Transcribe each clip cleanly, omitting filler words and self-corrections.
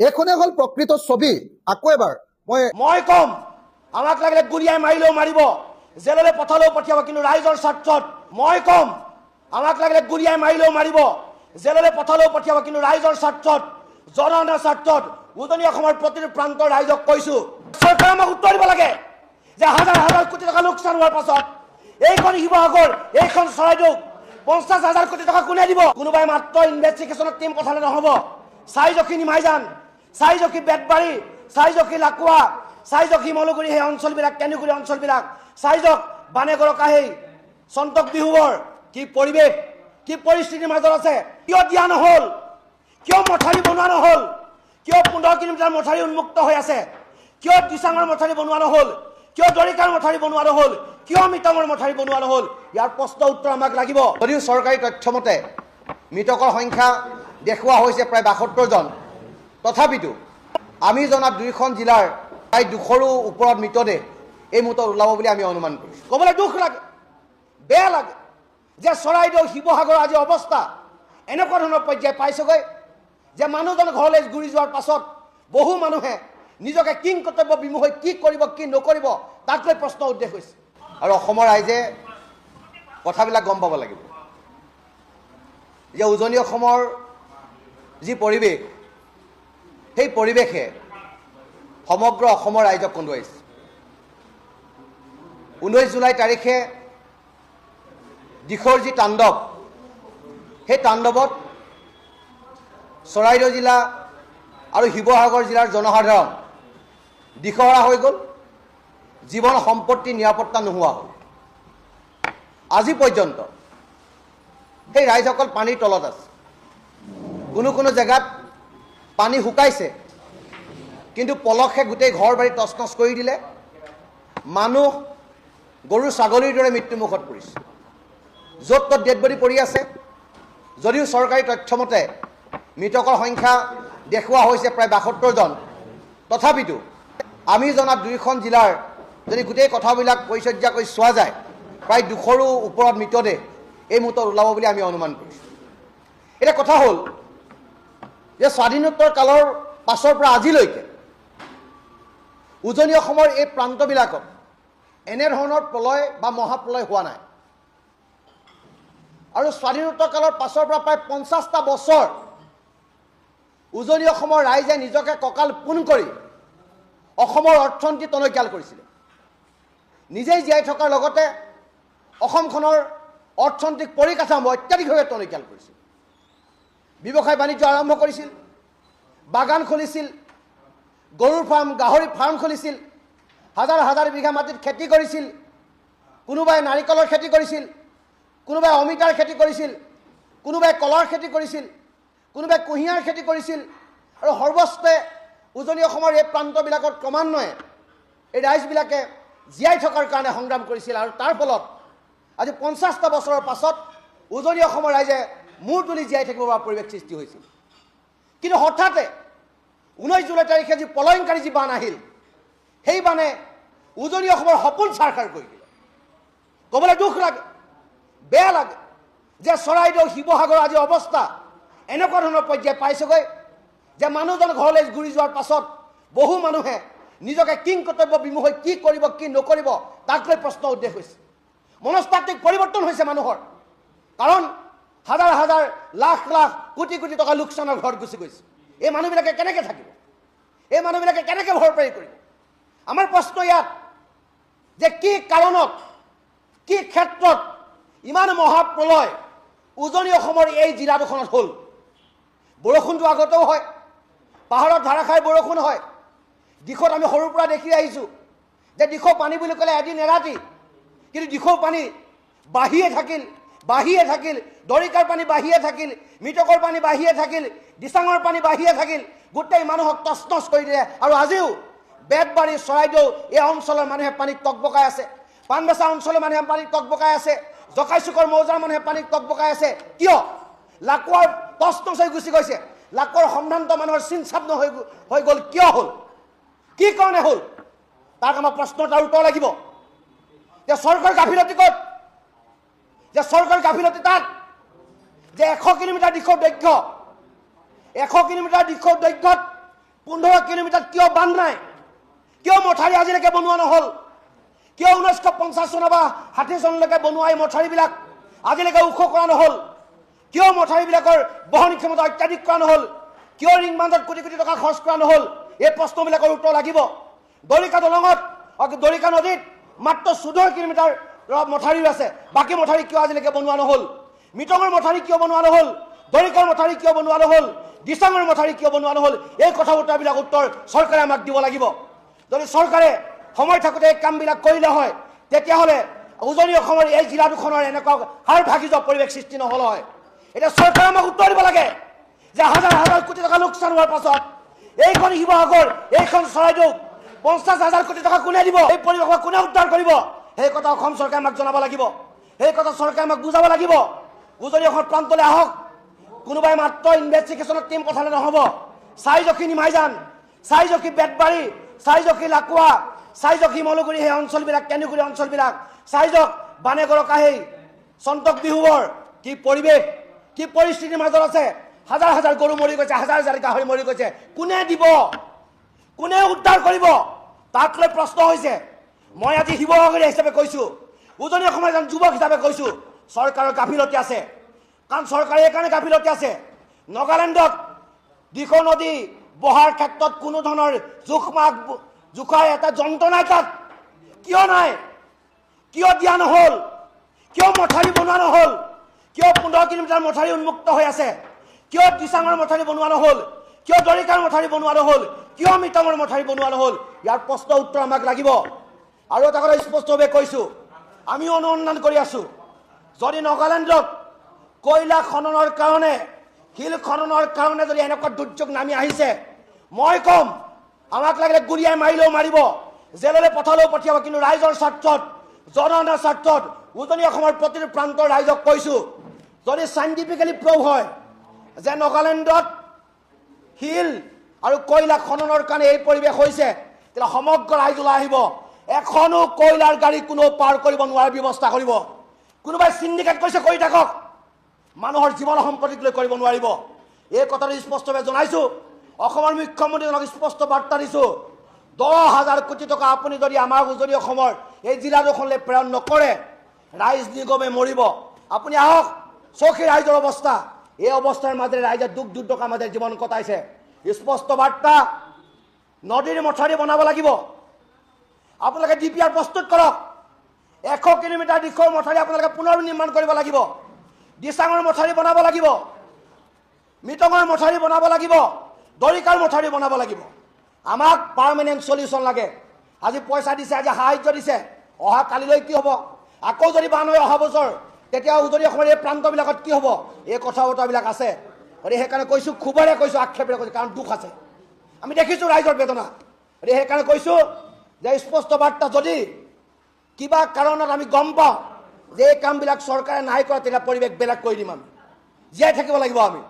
এইখনে হল প্ৰকৃত ছবি। আকৌ এবাৰ মই কম, আমাক লাগিলে গুলিয়াই মাৰিলেও মাৰিব, জেললৈ পঠালেও পঠিয়াব, কিন্তু ৰাইজৰ স্বাৰ্থত। মই কম, আমাক লাগিলে গুলিয়াই মাৰিলেও মাৰিব, জেললৈ পঠালেও পঠিয়াব, কিন্তু ৰাইজৰ স্বাৰ্থত, জনসাধাৰণৰ স্বাৰ্থত। উজনি অসমৰ প্ৰতিটো প্ৰান্তৰ ৰাইজক কৈছো, চৰকাৰে আমাক উত্তৰ দিব লাগে যে হাজাৰ হাজাৰ কোটি টকা লোকচান হোৱাৰ পাছত এইখন শিৱসাগৰ, এইখন চৰাইদেউ 50,000 কোটি টকা কোনে দিব? কোনোবাই মাত্ৰ ইনভেষ্টিগেশ্যনত টিম পঠালে নহব। চাইজখি নিমাইজান, চাইজখি বেতবাৰী, চাইজখি লাকুৱা, চাইজখি মলুগুৰি, সেই অঞ্চলবিলাক, কেনুগুৰি অঞ্চলবিলাক, চাইজক বানেগড় কাহেই, চন্তক বিহুবৰ কি পৰিৱেশ, কি পৰিস্থিতিৰ মাজত আছে। কিয় দিয়া নহল? কিয় মথাৰি বনোৱা নহল? কিয় 15 কিলোমিটাৰ মথাৰি উন্মুক্ত হৈ আছে? কিয় দিচাঙৰ মথাৰি বনোৱা নহল? কিয় দৰিকাৰ মথাৰি বনোৱা নহল? কিয় মিটাঙৰ মথাৰি বনোৱা নহল? ইয়াৰ প্ৰশ্ন উত্তৰ আমাক লাগিব। যদিও চৰকাৰী তথ্যমতে মৃতকৰ সংখ্যা দেখুওৱা হৈছে প্ৰায় 72 জন, তথাপিতো আমি জনাত 2খন জিলাৰ প্ৰায় 200ৰো ওপৰত মৃতদেহ এই মুহূৰ্তত ওলাব বুলি আমি অনুমান কৰিছোঁ। ক'বলৈ দুখ লাগে, বেয়া লাগে যে চৰাইদেউ শিৱসাগৰ আজি অৱস্থা এনেকুৱা ধৰণৰ পৰ্যায় পাইছেগৈ যে মানুহজন ঘৰলৈ ঘূৰি যোৱাৰ পাছত বহু মানুহে নিজকে কিং কৰ্তব্য বিমুখ হৈ কি কৰিব কি নকৰিব তাক লৈ প্ৰশ্ন উদ্দেশ হৈছে। আৰু অসমৰ ৰাইজে কথাবিলাক গম পাব লাগিব যে উজনি অসমৰ যি পৰিৱেশ, সেই পৰিৱেশে সমগ্ৰ অসমৰ ৰাইজক কন্দুৱাইছে। 19 জুলাই তাৰিখে দিশৰ যি তাণ্ডৱ, সেই তাণ্ডৱত চৰাইদেউ জিলা আৰু শিৱসাগৰ জিলাৰ জনসাধাৰণ দিশহৰা হৈ গ'ল, জীৱন সম্পত্তি নিৰাপত্তা নোহোৱা হ'ল। আজি পৰ্যন্ত সেই ৰাইজসকল পানীৰ তলত আছে। কোনো কোনো জেগাত পানী শুকাইছে, কিন্তু পলসে গোটেই ঘৰ বাৰী তছনছ কৰি দিলে। মানুহ গৰু ছাগলীৰ দৰে মৃত্যুমুখত পৰিছে। য'ত ত'ত ডেড বডি পৰি আছে। যদিও চৰকাৰী তথ্যমতে মৃতকৰ সংখ্যা দেখুওৱা হৈছে প্ৰায় 72 জন, তথাপিতো আমি জনাত 2খন জিলাৰ যদি গোটেই কথাবিলাক পৰিচৰ্যা কৰি চোৱা যায়, প্ৰায় 200ৰো ওপৰত মৃতদেহ এই মুহূৰ্তত ওলাব বুলি আমি অনুমান কৰিছোঁ। এতিয়া কথা হ'ল যে স্বাধীনোত্তৰ কালৰ পাছৰ পৰা আজিলৈকে উজনি অসমৰ এই প্ৰান্তবিলাকত এনেধৰণৰ প্ৰলয় বা মহাপ্ৰলয় হোৱা নাই। আৰু স্বাধীনোত্তৰ কালৰ পাছৰ পৰা প্ৰায় 50টা বছৰ উজনি অসমৰ ৰাইজে নিজকে কঁকাল পোন কৰি অসমৰ অৰ্থনীতি টনকিয়াল কৰিছিলে। নিজেই জীয়াই থকাৰ লগতে অসমখনৰ অৰ্থনৈতিক পৰিকাঠামো অত্যাধিকভাৱে টনকিয়াল কৰিছিল। ব্যৱসায় বাণিজ্য আৰম্ভ কৰিছিল, বাগান খুলিছিল, গৰুৰ ফাৰ্ম, গাহৰি ফাৰ্ম খুলিছিল, হাজাৰ হাজাৰ বিঘা মাটিত খেতি কৰিছিল। কোনোবাই নাৰিকলৰ খেতি কৰিছিল, কোনোবাই অমিতাৰ খেতি কৰিছিল, কোনোবাই কলৰ খেতি কৰিছিল, কোনোবাই কুঁহিয়াৰ খেতি কৰিছিল। আৰু সৰ্বস্বে উজনি অসমৰ এই প্ৰান্তবিলাকত ক্ৰমান্বয়ে এই ৰাইজবিলাকে জীয়াই থকাৰ কাৰণে সংগ্ৰাম কৰিছিল। আৰু তাৰ ফলত আজি 50টা বছৰৰ পাছত উজনি অসমৰ ৰাইজে মূৰ তুলি জীয়াই থাকিব পৰা পৰিৱেশ সৃষ্টি হৈছিল। কিন্তু হঠাতে 19 জুলাই তাৰিখে যি প্ৰলয়ংকাৰী যি বান আহিল, সেই বানে উজনি অসমৰ সপোন ছাৰখাৰ কৰি দিলে। ক'বলৈ দুখ লাগে, বেয়া লাগে যে চৰাইদেউ শিৱসাগৰ আজি অৱস্থা এনেকুৱা ধৰণৰ পৰ্যায় পাইছেগৈ যে মানুহজন ঘৰলৈ ঘূৰি যোৱাৰ পাছত বহু মানুহে নিজকে কিং কৰ্তব্য বিমুখ হৈ কি কৰিব কি নকৰিব তাক লৈ প্ৰশ্ন উদ্দেশ হৈছে। মনস্তাত্ত্বিক পৰিৱৰ্তন হৈছে মানুহৰ, কাৰণ হাজাৰ হাজাৰ লাখ লাখ কোটি কোটি টকা লোকচানৰ ঘৰত গুচি গৈছে। এই মানুহবিলাকে কেনেকৈ থাকিব? এই মানুহবিলাকে কেনেকৈ ভৰপাই কৰিব? আমাৰ প্ৰশ্ন ইয়াত যে কি কাৰণত, কি ক্ষেত্ৰত ইমান মহাপ্ৰলয় উজনি অসমৰ এই জিলা দুখনত হ'ল? বৰষুণটো আগতেও হয়, পাহাৰত ধাৰাসাৰ বৰষুণ হয়। দিশত আমি সৰুৰ পৰা দেখি আহিছোঁ যে দিখৌ পানী বুলি ক'লে এদিন এৰাতি, কিন্তু দিখৌ পানী বাঢ়িয়ে থাকিল, বাঢ়িয়ে থাকিল, দৰিকাৰ পানী বাঢ়িয়ে থাকিল, মৃতকৰ পানী বাঢ়িয়ে থাকিল, দিচাঙৰ পানী বাঢ়িয়ে থাকিল, গোটেই মানুহক তছনছ কৰি দিলে। আৰু আজিও বেতবাৰী, চৰাইদেউ এই অঞ্চলৰ মানুহে পানীত টকবকাই আছে। পাণবেচা অঞ্চলৰ মানুহে পানীত টকবকাই আছে। জকাইচুকৰ মৌজাৰ মানুহে পানীত টকবকাই আছে। কিয়? লাকুৱাৰ তছনছ হৈ গুচি গৈছে। লাকুৱাৰ সম্ভ্ৰান্ত মানুহৰ চিন চাপ হৈ গ'ল। কিয় হ'ল? কি কাৰণে হ'ল? তাক আমাৰ প্ৰশ্ন তাৰ উত্তৰ লাগিব। যে চৰকাৰৰ গাফিলতি ক'ত? যে চৰকাৰৰ গাফিলতি তাত যে 100 কিলোমিটাৰ দিশৰ দৈৰ্ঘ্য, 100 কিলোমিটাৰ দিশৰ দৈৰ্ঘ্যত 15 কিলোমিটাৰ কিয় বান্ধ নাই? কিয় মথাৰি আজিলৈকে বনোৱা নহল? কিয় 1950 চনৰ বা 60 চনলৈকে বনোৱা এই মথাৰিবিলাক আজিলৈকে ওখ কৰা নহল? কিয় মথাৰিবিলাকৰ বহনী ক্ষমতা অত্যাধিক কৰা নহল? কিয় ৰিং বান্ধত কোটি কোটি টকা খৰচ কৰা নহল? এই প্ৰশ্নবিলাকৰ উত্তৰ লাগিব। দৰিকা দলঙত দৰিকা নদীত মাত্ৰ 14 কিলোমিটাৰ মথাৰি আছে, বাকী মথাৰি কিয় আজিলৈকে বনোৱা নহল? মিটঙৰ মথাৰি কিয় বনোৱা নহল? দৰিকাৰ মথাৰি কিয় বনোৱা নহল? দিচাঙৰ মথাৰি কিয় বনোৱা নহল? এই কথা বতৰাবিলাক উত্তৰ চৰকাৰে আমাক দিব লাগিব। যদি চৰকাৰে সময় থাকোঁতে এই কামবিলাক কৰিলে হয়, তেতিয়াহ'লে উজনি অসমৰ এই জিলা দুখনৰ এনেকুৱা হাৰ ভাগি যোৱা পৰিৱেশ সৃষ্টি নহ'ল হয়। এতিয়া চৰকাৰে আমাক উত্তৰ দিব লাগে যে হাজাৰ হাজাৰ কোটি টকা লোকচান হোৱাৰ পাছত এইখন শিৱসাগৰ, এইখন চৰাইদেউ 50,000 কোটি টকা কোনে দিব? এই পৰিৱেশক কোনে উদ্ধাৰ কৰিব? সেই কথা অসম চৰকাৰে আমাক জনাব লাগিব। সেই কথা চৰকাৰে আমাক বুজাব লাগিব। উজনি অসমৰ প্ৰান্তলৈ আহক। কোনোবাই মাত্ৰ ইনভেষ্টিগেশ্যনৰ টিম পঠালে নহ'ব। চাইজখি নিমাইজান, চাইজখি বেতবাৰী, চাইজখি লাকুৱা, চাইজক শিমলুগুৰি, সেই অঞ্চলবিলাক, কেন্দুগুৰি অঞ্চলবিলাক, চাইজক বানেগৰকাহেই, চন্তক বিহুবৰ কি পৰিৱেশ, কি পৰিস্থিতিৰ মাজত আছে। হাজাৰ হাজাৰ গৰু মৰি গৈছে, হাজাৰ হাজাৰ গাহৰি মৰি গৈছে। কোনে দিব? কোনে উদ্ধাৰ কৰিব? তাক লৈ প্ৰশ্ন হৈছে। মই আজি শিৱসাগৰীয়া হিচাপে কৈছোঁ, উজনি অসমৰ এজন যুৱক হিচাপে কৈছোঁ, চৰকাৰৰ গাফিলতি আছে। কাৰণ চৰকাৰে এইকাৰণে গাফিলতি আছে, নগালেণ্ডত দিখৌ নদী বহাৰ ক্ষেত্ৰত কোনো ধৰণৰ জোখ-মাখ জোখাৰ এটা যন্ত্ৰ নাই। তাত কিয় নাই? কিয় দিয়া নহ'ল? কিয় মথাৰি বনোৱা নহ'ল? কিয় 15 কিলোমিটাৰ মথাৰি উন্মুক্ত হৈ আছে? কিয় দিচাঙৰ মথাৰি বনোৱা নহ'ল? কিয় দৰিকাৰ মথাৰি বনোৱা নহ'ল? কিয় মিটঙৰ মথাৰি বনোৱা নহ'ল? ইয়াৰ প্ৰশ্ন উত্তৰ আমাক লাগিব। আৰু এটা কথা স্পষ্টভাৱে কৈছোঁ, আমিও অনুসন্ধান কৰি আছোঁ। যদি নগালেণ্ডত কয়লা খননৰ কাৰণে, শিল খননৰ কাৰণে যদি এনেকুৱা দুৰ্যোগ নামি আহিছে, মই ক'ম আমাক লাগিলে গুলিয়াই মাৰিলেও মাৰিব, জেললৈ পঠালেও পঠিয়াব, কিন্তু ৰাইজৰ স্বাৰ্থত, জনসাধাৰণৰ স্বাৰ্থত উজনি অসমৰ প্ৰতিটো প্ৰান্তৰ ৰাইজক কৈছোঁ, যদি চাইণ্টিফিকেলি প্ৰুভ হয় যে নগালেণ্ডত শিল আৰু কয়লা খননৰ কাৰণে এই পৰিৱেশ হৈছে, তেতিয়া সমগ্ৰ ৰাইজ ওলাই আহিব। এখনো কয়লাৰ গাড়ী কোনো পাৰ কৰিব নোৱাৰাৰ ব্যৱস্থা কৰিব। কোনোবাই চিণ্ডিকেট কৰিছে, কৰি থাকক, মানুহৰ জীৱন সম্পত্তিক লৈ কৰিব নোৱাৰিব। এই কথাটো স্পষ্টভাৱে জনাইছোঁ। অসমৰ মুখ্যমন্ত্ৰীজনক স্পষ্ট বাৰ্তা দিছোঁ, 10,000 কোটি টকা আপুনি যদি আমাৰ উজনি অসমৰ এই জিলা দুখনলৈ প্ৰেৰণ নকৰে, ৰাইজ নিগমে মৰিব। আপুনি আহক, চৌখি ৰাইজৰ অৱস্থা, এই অৱস্থাৰ মাজেৰে ৰাইজে দুখ দুৰ্দশাৰ মাজেৰে জীৱন কটাইছে। স্পষ্ট বাৰ্তা, নদীৰ মথাৰি বনাব লাগিব। আপোনালোকে DPR প্ৰস্তুত কৰক। 100 কিলোমিটাৰ দিশৰ মথাৰি আপোনালোকে পুনৰ নিৰ্মাণ কৰিব লাগিব। দিচাঙৰ মথাৰি বনাব লাগিব, মিটঙৰ মথাৰি বনাব লাগিব, দৰিকাৰ মথাৰি বনাব লাগিব। আমাক পাৰ্মানেণ্ট সলিউশ্যন লাগে। আজি পইচা দিছে, আজি সাহায্য দিছে, অহা কালিলৈ কি হ'ব? আকৌ যদি বান হয় অহা বছৰ, তেতিয়া উজনি অসমৰ এই প্ৰান্তবিলাকত কি হ'ব? এই কথা বতৰাবিলাক আছে। গতিকে সেইকাৰণে কৈছোঁ, খুবেৰে কৈছোঁ, আক্ষেপেৰে কৈছোঁ, কাৰণ দুখ আছে। আমি দেখিছোঁ ৰাইজৰ বেদনা। গতিকে সেইকাৰণে কৈছোঁ যে স্পষ্ট বাৰ্তা, যদি কিবা কাৰণত আমি গম পাওঁ যে এই কামবিলাক চৰকাৰে নাই কৰা, তেতিয়া পৰিৱেশ বেলেগ কৰি দিম। আমি জীয়াই থাকিব লাগিব আমি।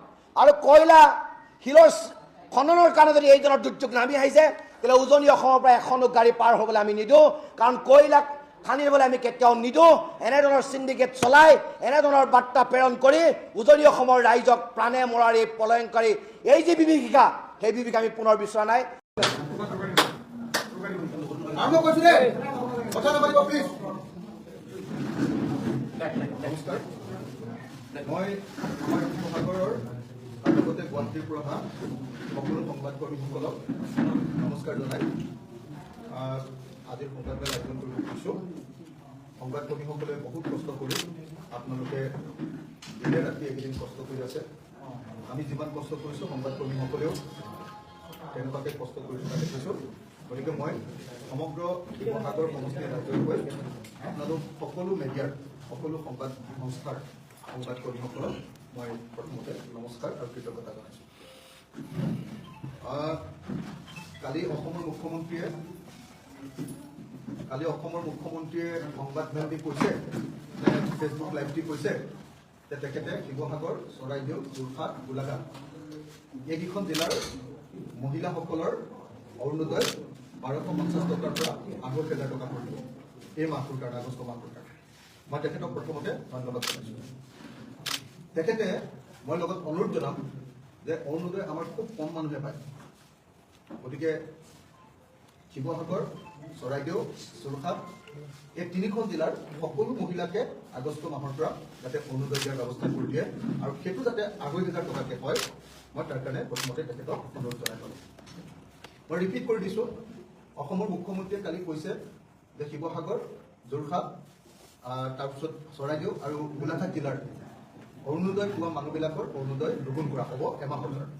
আৰু কয়লা শিলৰ খননৰ কাৰণে যদি এই ধৰণৰ দুৰ্যোগ নামি আহিছে, তেতিয়াহ'লে উজনি অসমৰ পৰা এখনো গাড়ী পাৰ হ'বলৈ আমি নিদিওঁ। কাৰণ কয়লা খান্দিবলৈ আমি কেতিয়াও নিদিওঁ। এনেধৰণৰ চিণ্ডিকেট চলাই, এনেধৰণৰ বাৰ্তা প্ৰেৰণ কৰি উজনি অসমৰ ৰাইজক প্ৰাণে মৰাৰ এই পলায়নকাৰী এই যি বিভীষিকা, সেই বিভীষিকা আমি পুনৰ বিচৰা নাই। আৰম্ভ কৰিছোঁ দেই, কথা নাপাতিব প্লিজ। নমস্কাৰ, মই আমাৰ শিৱসাগৰৰ আৰু লগতে গুৱাহাটীৰ পৰা অহা সকলো সংবাদকৰ্মীসকলক নমস্কাৰ জনাই আজিৰ সংবাদমেল আয়োজন কৰি দিছোঁ। সংবাদকৰ্মীসকলে বহুত কষ্ট কৰি, আপোনালোকে দিনে ৰাতি এইকেইদিন কষ্ট কৰি আছে। আমি যিমান কষ্ট কৰিছোঁ, সংবাদকৰ্মীসকলেও তেনেকুৱাকৈ কষ্ট কৰি থকা দেখিছোঁ। গতিকে মই সমগ্ৰ শিৱসাগৰ সমষ্টিৰ ৰাজ্যৰ হৈ আপোনালোক সকলো মিডিয়াৰ, সকলো সংবাদ সংস্থাৰ সংবাদকৰ্মীসকলক মই প্ৰথমতে নমস্কাৰ আৰু কৃতজ্ঞতা জনাইছোঁ। কালি অসমৰ মুখ্যমন্ত্ৰীয়ে সংবাদমেল দি কৈছে, ফেচবুক লাইভ দি কৈছে যে তেখেতে শিৱসাগৰ, চৰাইদেউ, যোৰহাট, গোলাঘাট এইকেইখন জিলাৰ মহিলাসকলৰ অৰুণোদয় 1250 টকাৰ পৰা 8,000 টকা কৰিব এই মাহটোৰ কাৰণে, আগষ্ট মাহটোৰ কাৰণে। মই তেখেতক প্ৰথমতে ধন্যবাদ জনাইছোঁ। তেখেতে মই লগত অনুৰোধ জনাম যে অৰুণোদয় আমাৰ খুব কম মানুহে পায়। গতিকে শিৱসাগৰ, চৰাইদেউ, যোৰহাট এই তিনিখন জিলাৰ সকলো মহিলাকে আগষ্ট মাহৰ পৰা যাতে অৰুণোদয় দিয়াৰ ব্যৱস্থা কৰি দিয়ে আৰু সেইটো যাতে 2,500 টকাকৈ হয়, মই তাৰ কাৰণে প্ৰথমতে তেখেতক অনুৰোধ জনাই পালোঁ। মই ৰিপিট কৰি দিছোঁ, অসমৰ মুখ্যমন্ত্ৰীয়ে কালি কৈছে যে শিৱসাগৰ, যোৰহাট, তাৰপিছত চৰাইদেউ আৰু গোলাঘাট জিলাৰ অৰুণোদয় পোৱা মানুহবিলাকৰ অৰুণোদয় দুগুণ কৰা হ'ব এমাহৰ ভিতৰত।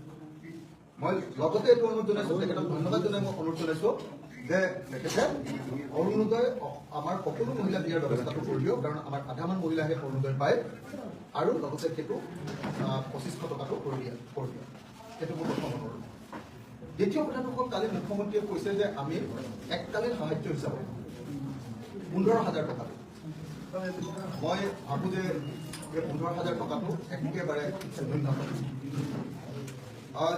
মই লগতে এইটো অনুৰোধ জনাইছোঁ, তেখেতক ধন্যবাদ জনাই মই অনুৰোধ জনাইছোঁ যে তেখেতে অৰুণোদয় আমাৰ সকলো মহিলাক দিয়াৰ ব্যৱস্থাটো কৰি দিয়ক, কাৰণ আমাৰ আধামান মহিলাহে অৰুণোদয় পায়, আৰু লগতে সেইটো 2,500 টকাটো কৰি দিয়ক। সেইটো মোৰ প্ৰথম অনুৰোধ। দ্বিতীয় কথাটো হ'ল, কালি মুখ্যমন্ত্ৰীয়ে কৈছে যে আমি এককালীন সাহায্য হিচাপে 15,000 টকা। মই ভাবোঁ যে এই 15,000 টকাটো একেবাৰে ন্যূনতম।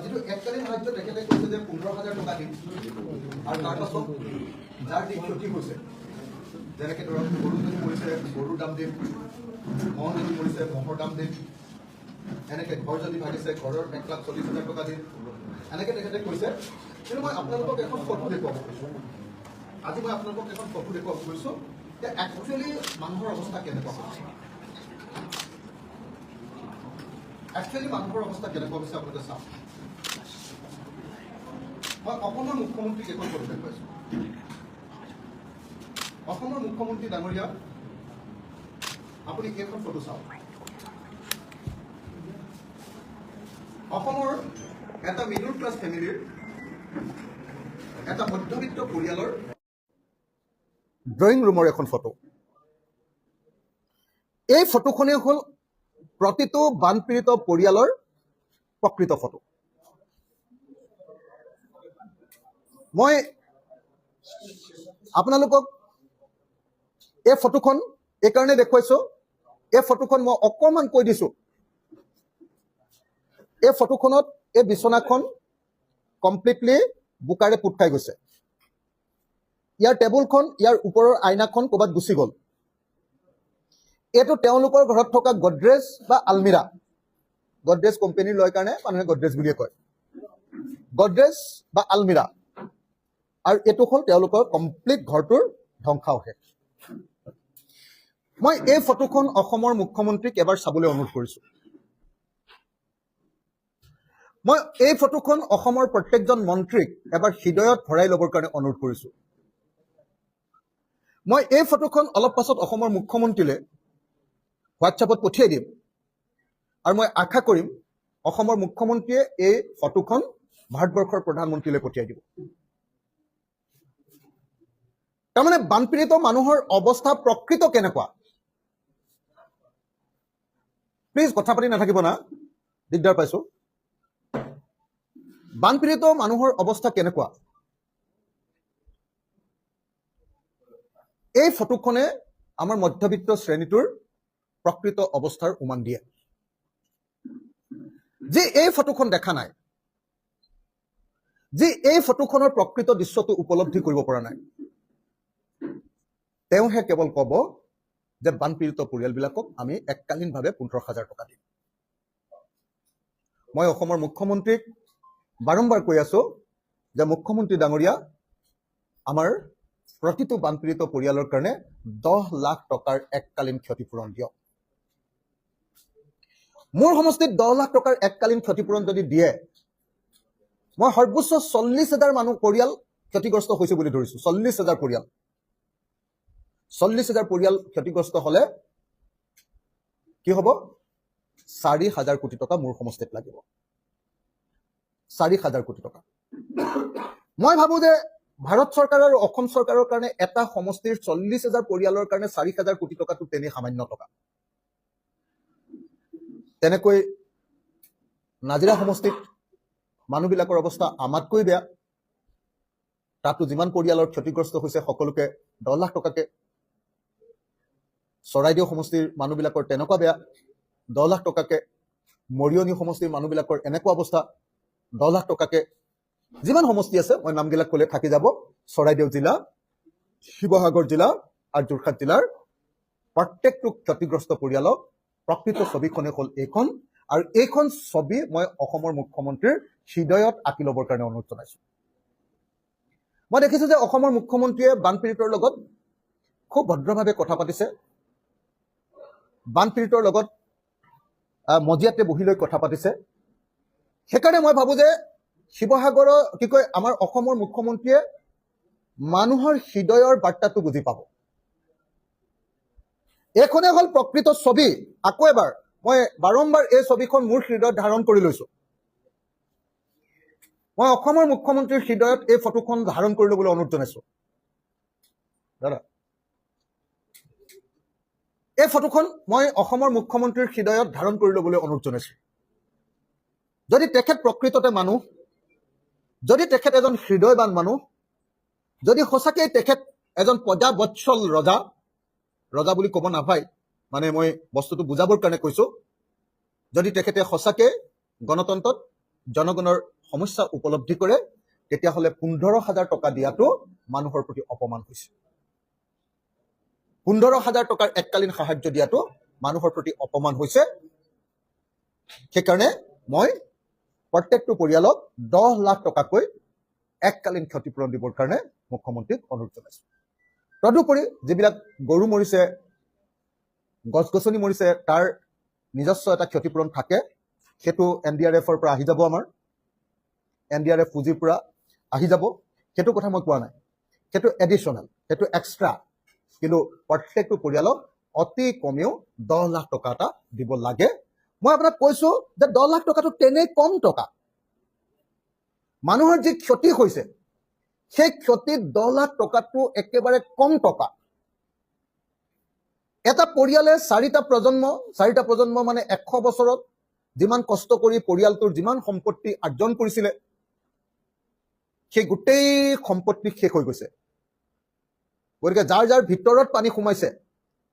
যিটো এককালীন সাহায্য তেখেতে কৈছে যে 15,000 টকা দিম, আৰু তাৰপাছত যাৰ যি ক্ষতি হৈছে, যেনেকৈ ধৰক গৰু যদি মৰিছে গৰুৰ দাম দিম, মহ যদি মৰিছে মহৰ দাম দিম, এনেকৈ ঘৰ যদি ভাগিছে ঘৰৰ 1,40,000 টকা দিম, এনেকৈ তেখেতে কৈছে। কিন্তু মই আপোনালোকক এখন ফটো দেখুৱাব কৈছোঁ। আজি মই আপোনালোকক এখন ফটো দেখুৱাব কৈছোঁ যে একচুৱেলি মানুহৰ অৱস্থা কেনেকুৱা হৈছে। একচুৱেলি মানুহৰ অৱস্থা কেনেকুৱা হৈছে আপোনালোকে চাওক। মই অসমৰ মুখ্যমন্ত্ৰীক এখন ফটো দেখুৱাইছোঁ। অসমৰ মুখ্যমন্ত্ৰী ডাঙৰীয়া, আপুনি এইখন ফটো চাওক। অসমৰ এটা মিডল ক্লাছ ফেমিলিৰ, এটা মধ্যবিত্ত পৰিয়ালৰ ড্ৰয়িং ৰুমৰ এখন ফটো। এই ফটোখনেই হ'ল প্ৰতিটো বানপীড়িত পৰিয়ালৰ প্ৰকৃত ফটো। মই আপোনালোকক এই ফটোখন এইকাৰণে দেখুৱাইছোঁ, এই ফটোখন মই অকণমান কৈ দিছোঁ। এই ফটোখনত এই বিচনাখন কমপ্লিটলি বোকাৰে পোত খাই গৈছে। ইয়াৰ টেবুলখন, ইয়াৰ ওপৰৰ আইনাখন ক'ৰবাত গুচি গ'ল। এইটো তেওঁলোকৰ ঘৰত থকা গডৰেজ বা আলমিৰা। গডৰেজ কোম্পানীৰ লয় কাৰণে মানুহে গডৰেজ বুলিয়ে কয়। গডৰেজ বা আলমিৰা, আৰু এইটো হ'ল তেওঁলোকৰ কমপ্লিট ঘৰটোৰ ধ্বংসাৱশেষ। মই এই ফটোখন অসমৰ মুখ্যমন্ত্ৰীক এবাৰ চাবলৈ অনুৰোধ কৰিছোঁ। মই এই ফটোখন অসমৰ প্ৰত্যেকজন মন্ত্ৰীক এবাৰ হৃদয়ত ভৰাই ল'বৰ কাৰণে অনুৰোধ কৰিছোঁ। মই এই ফটোখন অলপ পাছত অসমৰ মুখ্যমন্ত্ৰীলৈ হোৱাটছএপত পঠিয়াই দিম, আৰু মই আশা কৰিম অসমৰ মুখ্যমন্ত্ৰীয়ে এই ফটোখন ভাৰতবৰ্ষৰ প্ৰধানমন্ত্ৰীলৈ পঠিয়াই দিব। তাৰমানে বানপীড়িত মানুহৰ অৱস্থা প্ৰকৃত কেনেকুৱা, প্লিজ কথা পাতি নাথাকিব না, দিগদাৰ পাইছোঁ। বানপীড়িত মানুহৰ অৱস্থা কেনেকুৱা, এই ফটোখনে আমাৰ মধ্যবিত্ত শ্ৰেণীটোৰ প্ৰকৃত অৱস্থাৰ উমান দিয়ে। যি এই ফটোখন দেখা নাই, যি এই ফটোখনৰ প্ৰকৃত দৃশ্যটো উপলব্ধি কৰিব পৰা নাই, তেওঁহে কেৱল ক'ব যে বানপীড়িত পৰিয়ালবিলাকক আমি এককালীনভাৱে 15,000 টকা দিম। মই অসমৰ মুখ্যমন্ত্ৰীক বাৰম্বাৰ কৈ আছোঁ যে মুখ্যমন্ত্ৰী ডাঙৰীয়া, আমাৰ প্ৰতিটো বানপীড়িত পৰিয়ালৰ কাৰণে 10 লাখ টকাৰ এককালীন ক্ষতিপূৰণ দিয়ক। মোৰ সমষ্টিত 10 লাখ টকাৰ এককালীন ক্ষতিপূৰণ যদি দিয়ে, মই সৰ্বোচ্চ 40,000 মানুহ পৰিয়াল ক্ষতিগ্ৰস্ত হৈছে বুলি ধৰিছোঁ। 40,000 পৰিয়াল, 40,000 পৰিয়াল ক্ষতিগ্ৰস্ত হ'লে কি হ'ব? 4,000 কোটি টকা মোৰ সমষ্টিত লাগিব। 4,000 কোটি টকা। মই ভাবোঁ যে ভাৰত চৰকাৰ আৰু অসম চৰকাৰৰ কাৰণে এটা সমষ্টিৰ 40,000 পৰিয়ালৰ কাৰণে 4,000 কোটি টকাটো তেনেই সামান্য টকা। তেনেকৈ নাজিৰা সমষ্টিত মানুহবিলাকৰ অৱস্থা আমাতকৈ বেয়া। তাতো যিমান পৰিয়ালৰ ক্ষতিগ্ৰস্ত হৈছে সকলোকে 10 লাখ টকাকে। চৰাইদেউ সমষ্টিৰ মানুহবিলাকৰ তেনেকুৱা বেয়া, 10 লাখ টকাকে। মৰিয়নি সমষ্টিৰ মানুহবিলাকৰ এনেকুৱা অৱস্থা, 10 লাখ টকাকে। যিমান সমষ্টি আছে মই নামবিলাক ক'লে থাকি যাব। চৰাইদেউ জিলা, শিৱসাগৰ জিলা আৰু যোৰহাট জিলাৰ প্ৰত্যেকটো ক্ষতিগ্ৰস্ত পৰিয়ালক প্ৰকৃত ছবিখনে হ'ল এইখন, আৰু এইখন ছবি মই অসমৰ মুখ্যমন্ত্ৰীৰ হৃদয়ত আঁকি ল'বৰ কাৰণে অনুৰোধ জনাইছোঁ। মই দেখিছোঁ যে অসমৰ মুখ্যমন্ত্ৰীয়ে বানপীড়িতৰ লগত খুব ভদ্ৰভাৱে কথা পাতিছে, বানপীড়িতৰ লগত মজিয়াতে বহি লৈ কথা পাতিছে। সেইকাৰণে মই ভাবোঁ যে শিৱসাগৰৰ আমাৰ অসমৰ মুখ্যমন্ত্ৰীয়ে মানুহৰ হৃদয়ৰ বাৰ্তাটো বুজি পাব। এইখনে হ'ল প্ৰকৃত ছবি। আকৌ এবাৰ মই বাৰম্বাৰ এই ছবিখন মোৰ হৃদয়ত ধাৰণ কৰি লৈছোঁ। মই অসমৰ মুখ্যমন্ত্ৰীৰ হৃদয়ত এই ফটোখন ধাৰণ কৰি ল'বলৈ অনুৰোধ জনাইছোঁ। দাদা, এই ফটোখন মই অসমৰ মুখ্যমন্ত্ৰীৰ হৃদয়ত ধাৰণ কৰি ল'বলৈ অনুৰোধ জনাইছোঁ। যদি তেখেত প্ৰকৃততে মানুহ, যদি তেখেত এজন হৃদয়বান মানুহ, যদি সঁচাকৈ তেখেত এজন প্ৰজাবৎসল ৰজা, ৰজা বুলি ক'ব নাপায়, মানে মই বস্তুটো বুজাবৰ কাৰণে কৈছোঁ, যদি তেখেতে সঁচাকৈ গণতন্ত্ৰত জনগণৰ সমস্যা উপলব্ধি কৰে, তেতিয়াহ'লে 15,000 টকা দিয়াটো মানুহৰ প্ৰতি অপমান হৈছে। 15,000 টকাৰ এককালীন সাহায্য দিয়াটো মানুহৰ প্ৰতি অপমান হৈছে। সেইকাৰণে মই প্ৰত্যেকটো পৰিয়ালক 10 লাখ টকাকৈ এককালীন ক্ষতিপূৰণ দিবৰ কাৰণে মুখ্যমন্ত্ৰীক অনুৰোধ জনাইছোঁ। তদুপৰি যিবিলাক গৰু মৰিছে, গছ গছনি মৰিছে, তাৰ নিজস্ব এটা ক্ষতিপূৰণ থাকে, সেইটো NDRFৰ পৰা আহি যাব, আমাৰ NDRF পুঁজিৰ পৰা আহি যাব। সেইটো কথা মই কোৱা নাই, সেইটো এডিশ্যনেল, সেইটো এক্সট্ৰা। কিন্তু প্ৰত্যেকটো পৰিয়ালক অতি কমেও 10 লাখ টকা এটা দিব লাগে। মই আপোনাক কৈছোঁ যে 10 লাখ টকাটো তেনেই কম টকা। মানুহৰ যি ক্ষতি হৈছে, সেই ক্ষতিত 10 লাখ টকাটো একেবাৰে কম টকা। এটা পৰিয়ালে 4টা প্ৰজন্ম মানে 100 বছৰত যিমান কষ্ট কৰি পৰিয়ালটোৰ যিমান সম্পত্তি আৰ্জন কৰিছিলে, সেই গোটেই সম্পত্তি শেষ হৈ গৈছে। গতিকে যাৰ যাৰ ভিতৰত পানী সোমাইছে,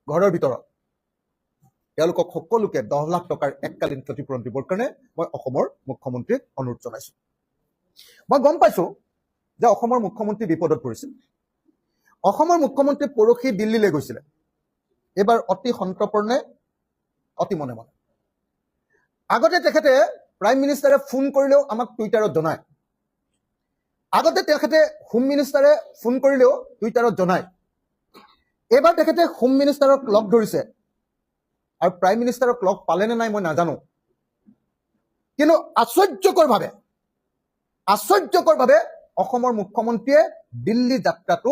ঘৰৰ ভিতৰত, তেওঁলোকক সকলোকে 10 লাখ টকাৰ এককালীন ক্ষতিপূৰণ দিবৰ কাৰণে মই অসমৰ মুখ্যমন্ত্ৰীক অনুৰোধ জনাইছোঁ। মই গম পাইছোঁ যে অসমৰ মুখ্যমন্ত্ৰী বিপদত পৰিছিল। অসমৰ মুখ্যমন্ত্ৰী পৰহি দিল্লীলৈ গৈছিলে, এইবাৰ অতি সন্তৰ্পণে, অতি মনে মনে। আগতে তেখেতে প্ৰাইম মিনিষ্টাৰে ফোন কৰিলেও আমাক টুইটাৰত জনায়, আগতে তেখেতে হোম মিনিষ্টাৰে ফোন কৰিলেও টুইটাৰত জনায়। এইবাৰ তেখেতে হোম মিনিষ্টাৰক লগ ধৰিছে, আৰু প্ৰাইম মিনিষ্টাৰক লগ পালে নে নাই মই নাজানো, কিন্তু আশ্চৰ্যকৰভাৱে অসমৰ মুখ্যমন্ত্ৰীয়ে দিল্লী যাত্ৰাটো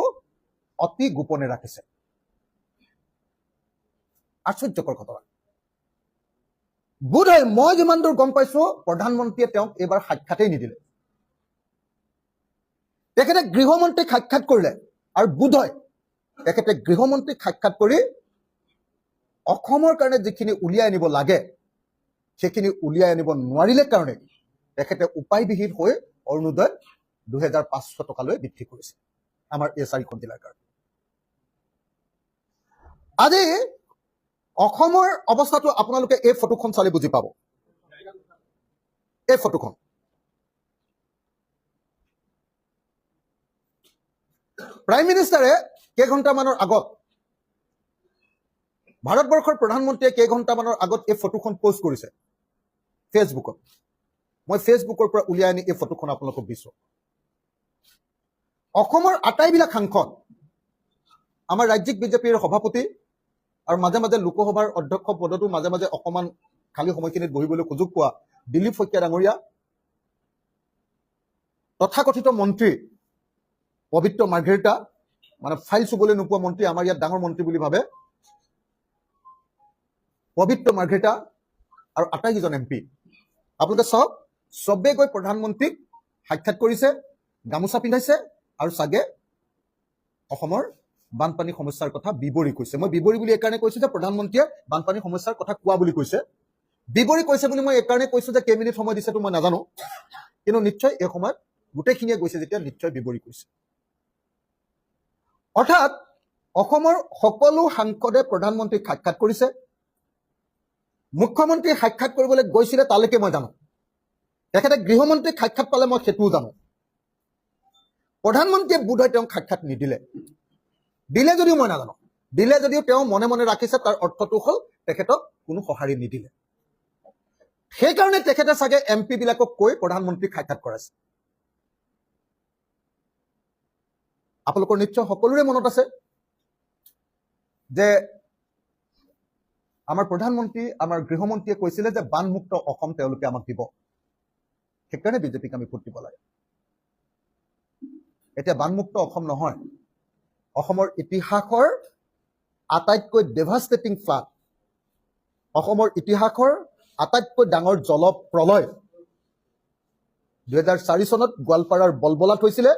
অতি গোপনে ৰাখিছে। আশ্চৰ্যকৰ ঘটনা। বোধহয় মই যিমান দূৰ গম পাইছোঁ, প্ৰধানমন্ত্ৰীয়ে তেওঁক এইবাৰ সাক্ষাতেই নিদিলে। তেখেতে গৃহমন্ত্ৰীক সাক্ষাৎ কৰিলে, আৰু বোধহয় তেখেতে গৃহমন্ত্ৰীক সাক্ষাৎ কৰি অসমৰ কাৰণে যিখিনি উলিয়াই আনিব লাগে, সেইখিনি উলিয়াই আনিব নোৱাৰিলে কাৰণে তেখেতে উপায়বিহীন হৈ অৰুণোদয় 2500 টকালৈ বৃদ্ধি কৰিছে আমাৰ এই 4খন জিলাৰ কাৰণে। আজি অসমৰ অৱস্থাটো আপোনালোকে এই ফটোখন চালে বুজি পাব। এই ফটোখন প্ৰাইম মিনিষ্টাৰে কেইঘণ্টামানৰ আগত, ভাৰতবৰ্ষৰ প্ৰধানমন্ত্ৰীয়ে কেইঘণ্টামানৰ আগত এই ফটোখন পোষ্ট কৰিছে ফেচবুকত। মই ফেচবুকৰ পৰা উলিয়াই আনি এই ফটোখন আপোনালোকক দিছোঁ। অসমৰ আটাইবিলাক সাংসদ, আমাৰ ৰাজ্যিক বিজেপিৰ সভাপতি, আৰু মাজে মাজে লোকসভাৰ অধ্যক্ষ পদতো মাজে মাজে অকণমান খালী সময়খিনিত বহিবলৈ সুযোগ পোৱা দিলীপ শইকীয়া ডাঙৰীয়া, তথাকথিত মন্ত্ৰী পবিত্ৰ মাৰ্ঘেৰিটা, মানে ফাইল চুবলৈ নোপোৱা মন্ত্ৰী, আমাৰ ইয়াত ডাঙৰ মন্ত্ৰী বুলি ভাবে, পবিত্ৰ মাৰ্ঘেৰিটা, আৰু আটাইকেইজন MP। আপোনালোকে চাওক, চবেই গৈ প্ৰধানমন্ত্ৰীক সাক্ষাৎ কৰিছে, গামোচা পিন্ধাইছে, আৰু চাগে অসমৰ বানপানী সমস্যাৰ কথা বিৱৰি কৈছে। মই বিৱৰি বুলি এইকাৰণে কৈছোঁ যে প্ৰধানমন্ত্ৰীয়ে বানপানী সমস্যাৰ কথা কোৱা বুলি কৈছে। বিৱৰি কৈছে বুলি মই এইকাৰণে কৈছোঁ যে কেইমিনিট সময় দিছেতো মই নাজানো, কিন্তু নিশ্চয় এই সময়ত গোটেইখিনিয়ে গৈছে যেতিয়া নিশ্চয় বিৱৰি কৈছে। অৰ্থাৎ অসমৰ সকলো সাংসদে প্ৰধানমন্ত্ৰীক সাক্ষাৎ কৰিছে। মুখ্যমন্ত্ৰী সাক্ষাৎ কৰিবলৈ গৈছিলে তালৈকে মই জানো, তেখেতে গৃহমন্ত্ৰীক সাক্ষাৎ পালে মই সেইটোও জানো। প্ৰধানমন্ত্ৰীয়ে বোধহয় তেওঁক সাক্ষাৎ নিদিলে, দিলে যদিও মই নাজানো, দিলে যদিও তেওঁ মনে মনে ৰাখিছে, তাৰ অৰ্থটো হ'ল তেখেতক কোনো সঁহাৰি নিদিলে। সেইকাৰণে তেখেতে চাগে MP বিলাকক কৈ প্ৰধানমন্ত্ৰীক সাক্ষাৎ কৰাইছে। আপোনালোকৰ নিশ্চয় সকলোৰে মনত আছে যে আমাৰ প্ৰধানমন্ত্ৰী আমাৰ গৃহমন্ত্ৰীয়ে কৈছিলে যে বানমুক্ত অসম তেওঁলোকে আমাক দিব, সেইকাৰণে বিজেপিক আমি ভোট দিব লাগে। এতিয়া বানমুক্ত অসম নহয়, অসমৰ ইতিহাসৰ আটাইতকৈ ডেভাষ্টেটিং ফ্লাড, অসমৰ ইতিহাসৰ আটাইতকৈ ডাঙৰ জলপ্ৰলয় 2004 চনত গোৱালপাৰাৰ বলবলাত হৈছিলে।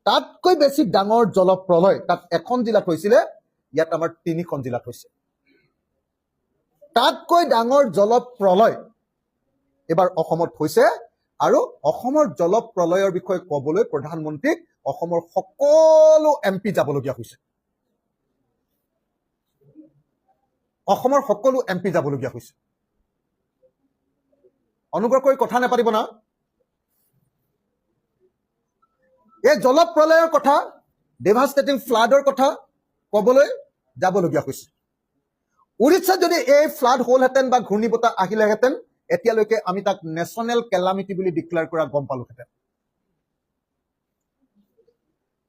তাতকৈ বেছি ডাঙৰ জলপ্ৰলয় তাত এখন জিলাত হৈছিলে, ইয়াত আমাৰ 3খন জিলাত হৈছে। তাতকৈ ডাঙৰ জলপ্ৰলয় এবাৰ অসমত হৈছে, আৰু অসমৰ জলপ্ৰলয়ৰ বিষয়ে ক'বলৈ প্ৰধানমন্ত্ৰীক অসমৰ সকলো MP যাবলগীয়া হৈছে। অসমৰ সকলো MP যাবলগীয়া হৈছে। অনুগ্ৰহ কৰি কথা নাপাতিব না। এই জলপ্ৰলয়ৰ কথা, ডেভাষ্টেটিং ফ্লাডৰ কথা ক'বলৈ যাবলগীয়া হৈছে। উৰিষ্যাত যদি এই ফ্লাড হ'লহেঁতেন বা ঘূৰ্ণী বতাহ আহিলেহেঁতেন, এতিয়ালৈকে আমি তাক নেশ্যনেল কেলামিটি বুলি ডিক্লেয়াৰ কৰা গম পালোহেঁতেন।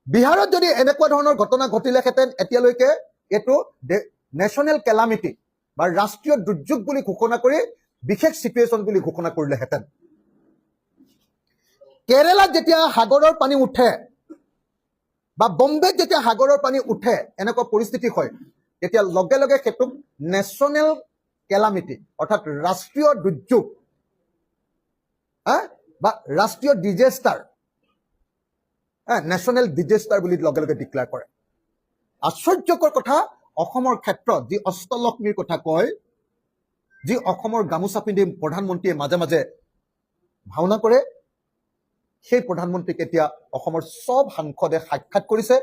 বিহাৰত যদি এনেকুৱা ধৰণৰ ঘটনা ঘটিলেহেঁতেন, এতিয়ালৈকে এইটো নেশ্যনেল কেলামিটি বা ৰাষ্ট্ৰীয় দুৰ্যোগ বুলি ঘোষণা কৰি বিশেষ চিটুৱেশ্যন বুলি ঘোষণা কৰিলেহেঁতেন। কেৰেলাত যেতিয়া সাগৰৰ পানী উঠে বা বম্বেত যেতিয়া সাগৰৰ পানী উঠে, এনেকুৱা পৰিস্থিতি হয়, তেতিয়া লগে লগে সেইটোক নেশ্যনেল কেলামিটি অৰ্থাৎ ৰাষ্ট্ৰীয় দুৰ্যোগ বা ৰাষ্ট্ৰীয় ডিজেষ্টাৰ, নেশ্যনেল ডিজেষ্টাৰ বুলি লগে লগে ডিক্লেয়াৰ কৰে। আশ্চৰ্যকৰ কথা, অসমৰ ক্ষেত্ৰত যি অষ্টলক্ষ্মীৰ কথা কয়, যি অসমৰ গামোচা পিন্ধি প্ৰধানমন্ত্ৰীয়ে মাজে মাজে ভাওনা কৰে, সেই প্ৰধানমন্ত্ৰীক এতিয়া অসমৰ সব সাংসদে সাক্ষাৎ কৰিছে।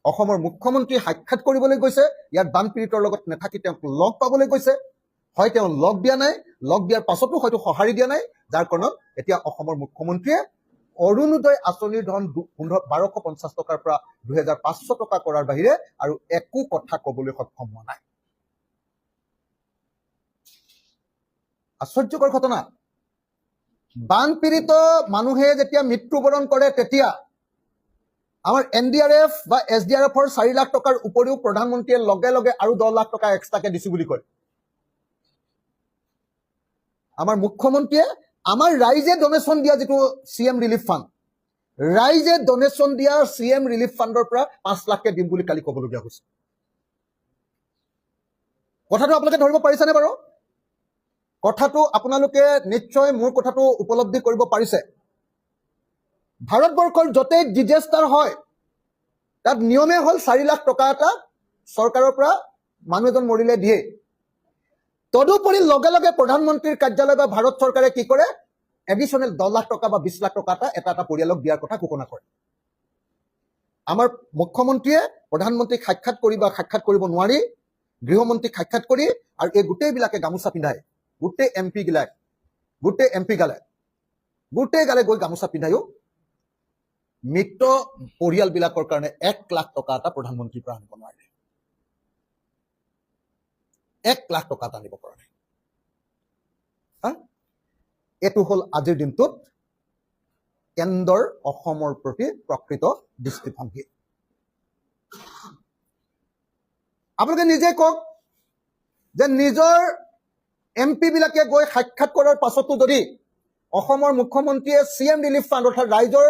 অসমৰ মুখ্যমন্ত্ৰী সাক্ষাৎ কৰিবলৈ গৈছে, ইয়াত বানপীড়িতৰ লগত নাথাকি তেওঁক লগ পাবলৈ গৈছে। হয়, তেওঁ লগ দিয়া নাই, লগ দিয়াৰ পাছতো হয়তো সঁহাৰি দিয়া নাই, যাৰ কাৰণত এতিয়া অসমৰ মুখ্যমন্ত্ৰীয়ে অৰুণোদয় আঁচনিৰ ধন 1250 টকাৰ পৰা 2500 টকা কৰাৰ বাহিৰে আৰু একো কথা ক'বলৈ সক্ষম হোৱা নাই। আশ্চৰ্যকৰ ঘটনা। বানপীড়িত মানুহে যেতিয়া মৃত্যুবৰণ কৰে, তেতিয়া আমাৰ NDRF বা SDRFৰ 4 লাখ টকাৰ উপৰিও প্ৰধানমন্ত্ৰীয়ে লগে লগে আৰু 10 লাখ টকা এক্সট্ৰাকে দিছো বুলি কয়। আমাৰ মুখ্যমন্ত্ৰীয়ে আমাৰ ৰাইজে ডনেশ্যন দিয়া যিটো CM ৰিলিফ ফাণ্ড, ৰাইজে ডনেশ্যন দিয়া CM ৰিলিফ ফাণ্ডৰ পৰা 5 লাখকে দিম বুলি কালি ক'বলগীয়া হৈছে। কথাটো আপোনালোকে ধৰিব পাৰিছেনে বাৰু? কথাটো আপোনালোকে নিশ্চয় মোৰ কথাটো উপলব্ধি কৰিব পাৰিছে। ভাৰতবৰ্ষৰ য'তেই ডিজেষ্টাৰ হয়, তাত নিয়মে হ'ল 4 লাখ টকা এটা চৰকাৰৰ পৰা মানুহ এজন মৰিলে দিয়ে। তদুপৰি লগে লগে প্ৰধানমন্ত্ৰীৰ কাৰ্যালয় বা ভাৰত চৰকাৰে কি কৰে, এডিশ্যনেল 10 লাখ টকা বা 20 লাখ টকা এটা এটা পৰিয়ালক দিয়াৰ কথা ঘোষণা কৰে। আমাৰ মুখ্যমন্ত্ৰীয়ে প্ৰধানমন্ত্ৰীক সাক্ষাৎ কৰিব নোৱাৰি, গৃহমন্ত্ৰীক সাক্ষাৎ কৰি আৰু এই গোটেইবিলাকে গামোচা পিন্ধাই, গোটেই MP গালে গৈ গামোচা পিন্ধায়ো মৃত পৰিয়ালবিলাকৰ কাৰণে 1 লাখ টকা এটা প্ৰধানমন্ত্ৰীৰ পৰা আনিব নোৱাৰে। 1 লাখ টকা এটা আনিব পৰা নাই। এইটো হ'ল আজিৰ দিনটোত কেন্দ্ৰৰ অসমৰ প্ৰতি প্ৰকৃত দৃষ্টিভংগী। আপোনালোকে নিজে কওক যে নিজৰ MP বিলাকে গৈ সাক্ষাৎ কৰাৰ পাছতো যদি অসমৰ মুখ্যমন্ত্ৰীয়ে CM ৰিলিফ ফাণ্ড অৰ্থাৎ ৰাইজৰ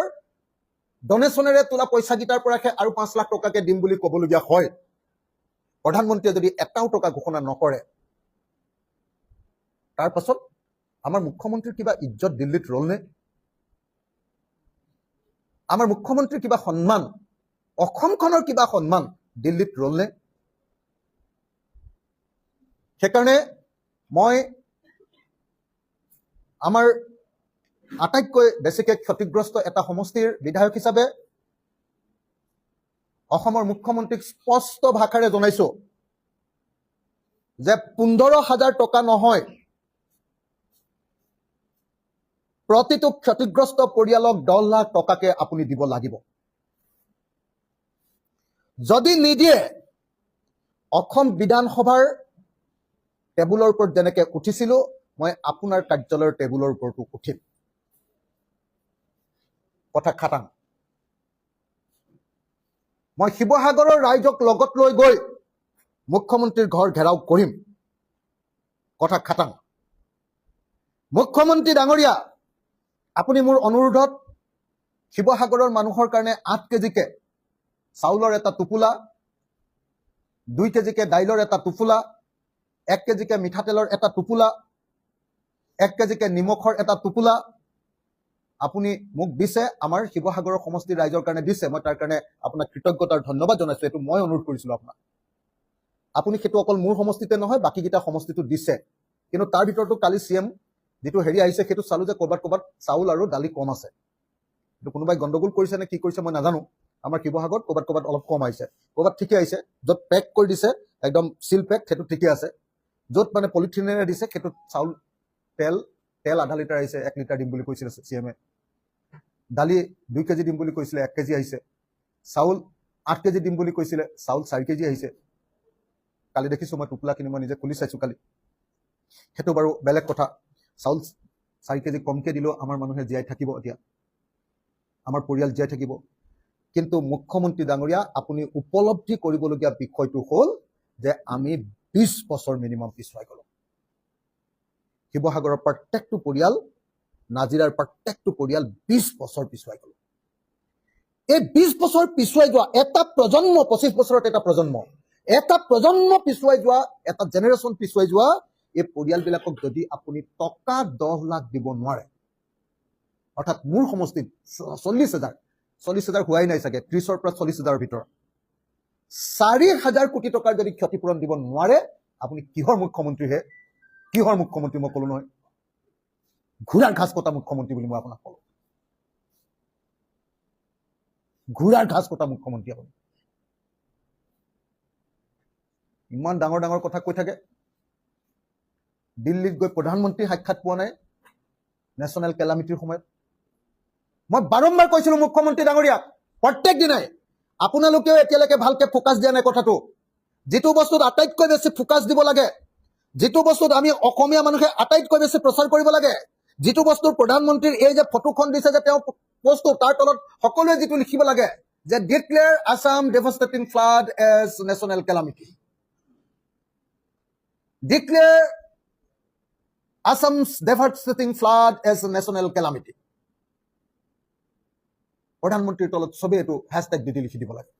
ডনেশ্যনেৰে তোলা পইচাকেইটাৰ পৰাহে আৰু 5 লাখ টকাকে দিম বুলি ক'বলগীয়া হয়, প্ৰধানমন্ত্ৰীয়ে যদি এটাও টকা ঘোষণা নকৰে, তাৰ পাছত আমাৰ মুখ্যমন্ত্ৰীৰ কিবা ইজ্জত দিল্লীত ৰলনে? আমাৰ মুখ্যমন্ত্ৰীৰ কিবা সন্মান, অসমখনৰ কিবা সন্মান দিল্লীত ৰলনে? সেইকাৰণে মই আমাৰ আটাইতকৈ বেছিকৈ ক্ষতিগ্ৰস্ত এটা সমষ্টিৰ বিধায়ক হিচাপে অসমৰ মুখ্যমন্ত্ৰীক স্পষ্ট ভাষাৰে জনাইছো যে 15,000 টকা নহয়, প্ৰতিটো ক্ষতিগ্ৰস্ত পৰিয়ালক 10 লাখ টকাকে আপুনি দিব লাগিব। যদি নিদিয়ে, অসম বিধানসভাৰ টেবুলৰ ওপৰত যেনেকে উঠিছিলো, মই আপোনাৰ কাৰ্যালয়ৰ টেবুলৰ ওপৰতো উঠিম। কথা খাটাং। মই শিৱসাগৰৰ ৰাইজক লগত লৈ গৈ মুখ্যমন্ত্ৰীৰ ঘৰ ঘেৰাও কৰিম। কথা খাটাং। মুখ্যমন্ত্ৰী ডাঙৰীয়া, আপুনি মোৰ অনুৰোধত শিৱসাগৰৰ মানুহৰ কাৰণে 8 কেজিকে চাউলৰ এটা টোপোলা, 2 কেজিকে দাইলৰ এটা টোপোলা, 1 কেজিকে মিঠাতেলৰ এটা টোপোলা, 1 কেজিকে নিমখৰ এটা টোপোলা আপুনি মোক দিছে, আমাৰ শিৱসাগৰৰ সমষ্টিৰ ৰাইজৰ কাৰণে দিছে। মই তাৰ কাৰণে আপোনাক কৃতজ্ঞতাৰ ধন্যবাদ জনাইছো। এইটো মই অনুৰোধ কৰিছিলো আপোনাক। আপুনি সেইটো অকল মোৰ সমষ্টিতে নহয়, বাকীকেইটা সমষ্টিটো দিছে। কিন্তু তাৰ ভিতৰতো কালি CM যিটো আহিছে, সেইটো চালো যে ক'ৰবাত চাউল আৰু দালি কম আছে। এইটো কোনোবাই গণ্ডগোল কৰিছে নে কি কৰিছে মই নাজানো। আমাৰ শিৱসাগৰত ক'ৰবাত অলপ কম আহিছে, ক'ৰবাত ঠিকে আহিছে। য'ত পেক কৰি দিছে একদম চিল পেক, সেইটো ঠিকে আছে। য'ত মানে পলিথিনেৰে দিছে সেইটোত চাউল, তেল আধা লিটাৰ আহিছে, 1 লিটাৰ দিম বুলি কৈছিলে CM এ। দালি 2 কেজি দিম বুলি কৈছিলে, 1 কেজি আহিছে। চাউল 8 কেজি দিম বুলি কৈছিলে, চাউল 4 কেজি আহিছে। কালি দেখিছো মই টোপোলাখিনি, মই নিজে খুলি চাইছো কালি। সেইটো বাৰু বেলেগ কথা। চাউল 4 কেজি কমকে দিলেও আমাৰ মানুহে জীয়াই থাকিব, এতিয়া আমাৰ পৰিয়াল জীয়াই থাকিব। কিন্তু মুখ্যমন্ত্ৰী ডাঙৰীয়া, আপুনি উপলব্ধি কৰিবলগীয়া বিষয়টো হ'ল যে আমি 20 বছৰ মিনিমাম পিছুৱাই গ'লো। শিৱসাগৰৰ প্ৰত্যেকটো পৰিয়াল, নাজিৰাৰ প্ৰত্যেকটো পৰিয়াল 20 বছৰ পিছুৱাই গ'ল। এই 20 বছৰ পিছুৱাই যোৱা এটা প্ৰজন্ম, 25 বছৰত এটা প্ৰজন্ম পিছুৱাই যোৱা, এটা জেনেৰেশ্যন পিছুৱাই যোৱা এই পৰিয়ালবিলাকক যদি আপুনি টকা 10 লাখ দিব নোৱাৰে, অৰ্থাৎ মোৰ সমষ্টিত 40,000 হোৱাই নাই চাগে, 30ৰ পৰা 40,000ৰ ভিতৰত 4,000 কোটি টকাৰ যদি ক্ষতিপূৰণ দিব নোৱাৰে, আপুনি কিহৰ মুখ্যমন্ত্ৰীহে? কিহৰ মুখ্যমন্ত্ৰী মই ক'লো নহয়। ঘোঁৰাৰ ঘাস কটা মুখ্যমন্ত্ৰী বুলি মই আপোনাক ক'লো। ঘোঁৰাৰ ঘাস কটা মুখ্যমন্ত্ৰী আপুনি। ইমান ডাঙৰ ডাঙৰ কথা কৈ থাকে। দিল্লীত গৈ প্ৰধানমন্ত্ৰী সাক্ষাৎ পোৱা নাই নেশ্যনেল কেলামিটিৰ সময়ত। মই বাৰম্বাৰ কৈছিলো মুখ্যমন্ত্ৰী ডাঙৰীয়াক, প্ৰত্যেক দিনাই আপোনালোকেও এতিয়ালৈকে ভালকে ফোকাছ দিয়া নাই কথাটো। যিটো বস্তুত আটাইতকৈ বেছি ফোকাছ দিব লাগে, যিটো বস্তুত আমি অসমীয়া মানুহে আটাইতকৈ বেছি প্ৰচাৰ কৰিব লাগে, যিটো বস্তু প্ৰধানমন্ত্ৰীৰ এই যে ফটোখন দিছে যে তেওঁ পোষ্টটো, তাৰ তলত সকলোৱে যিটো লিখিব লাগে যে declare Assam devastating flood as national calamity, declare আছামছ devastating flood as national calamity. প্ৰধানমন্ত্ৰীৰ তলত চবেই এইটো হেছটেগ দি লিখি দিব লাগে।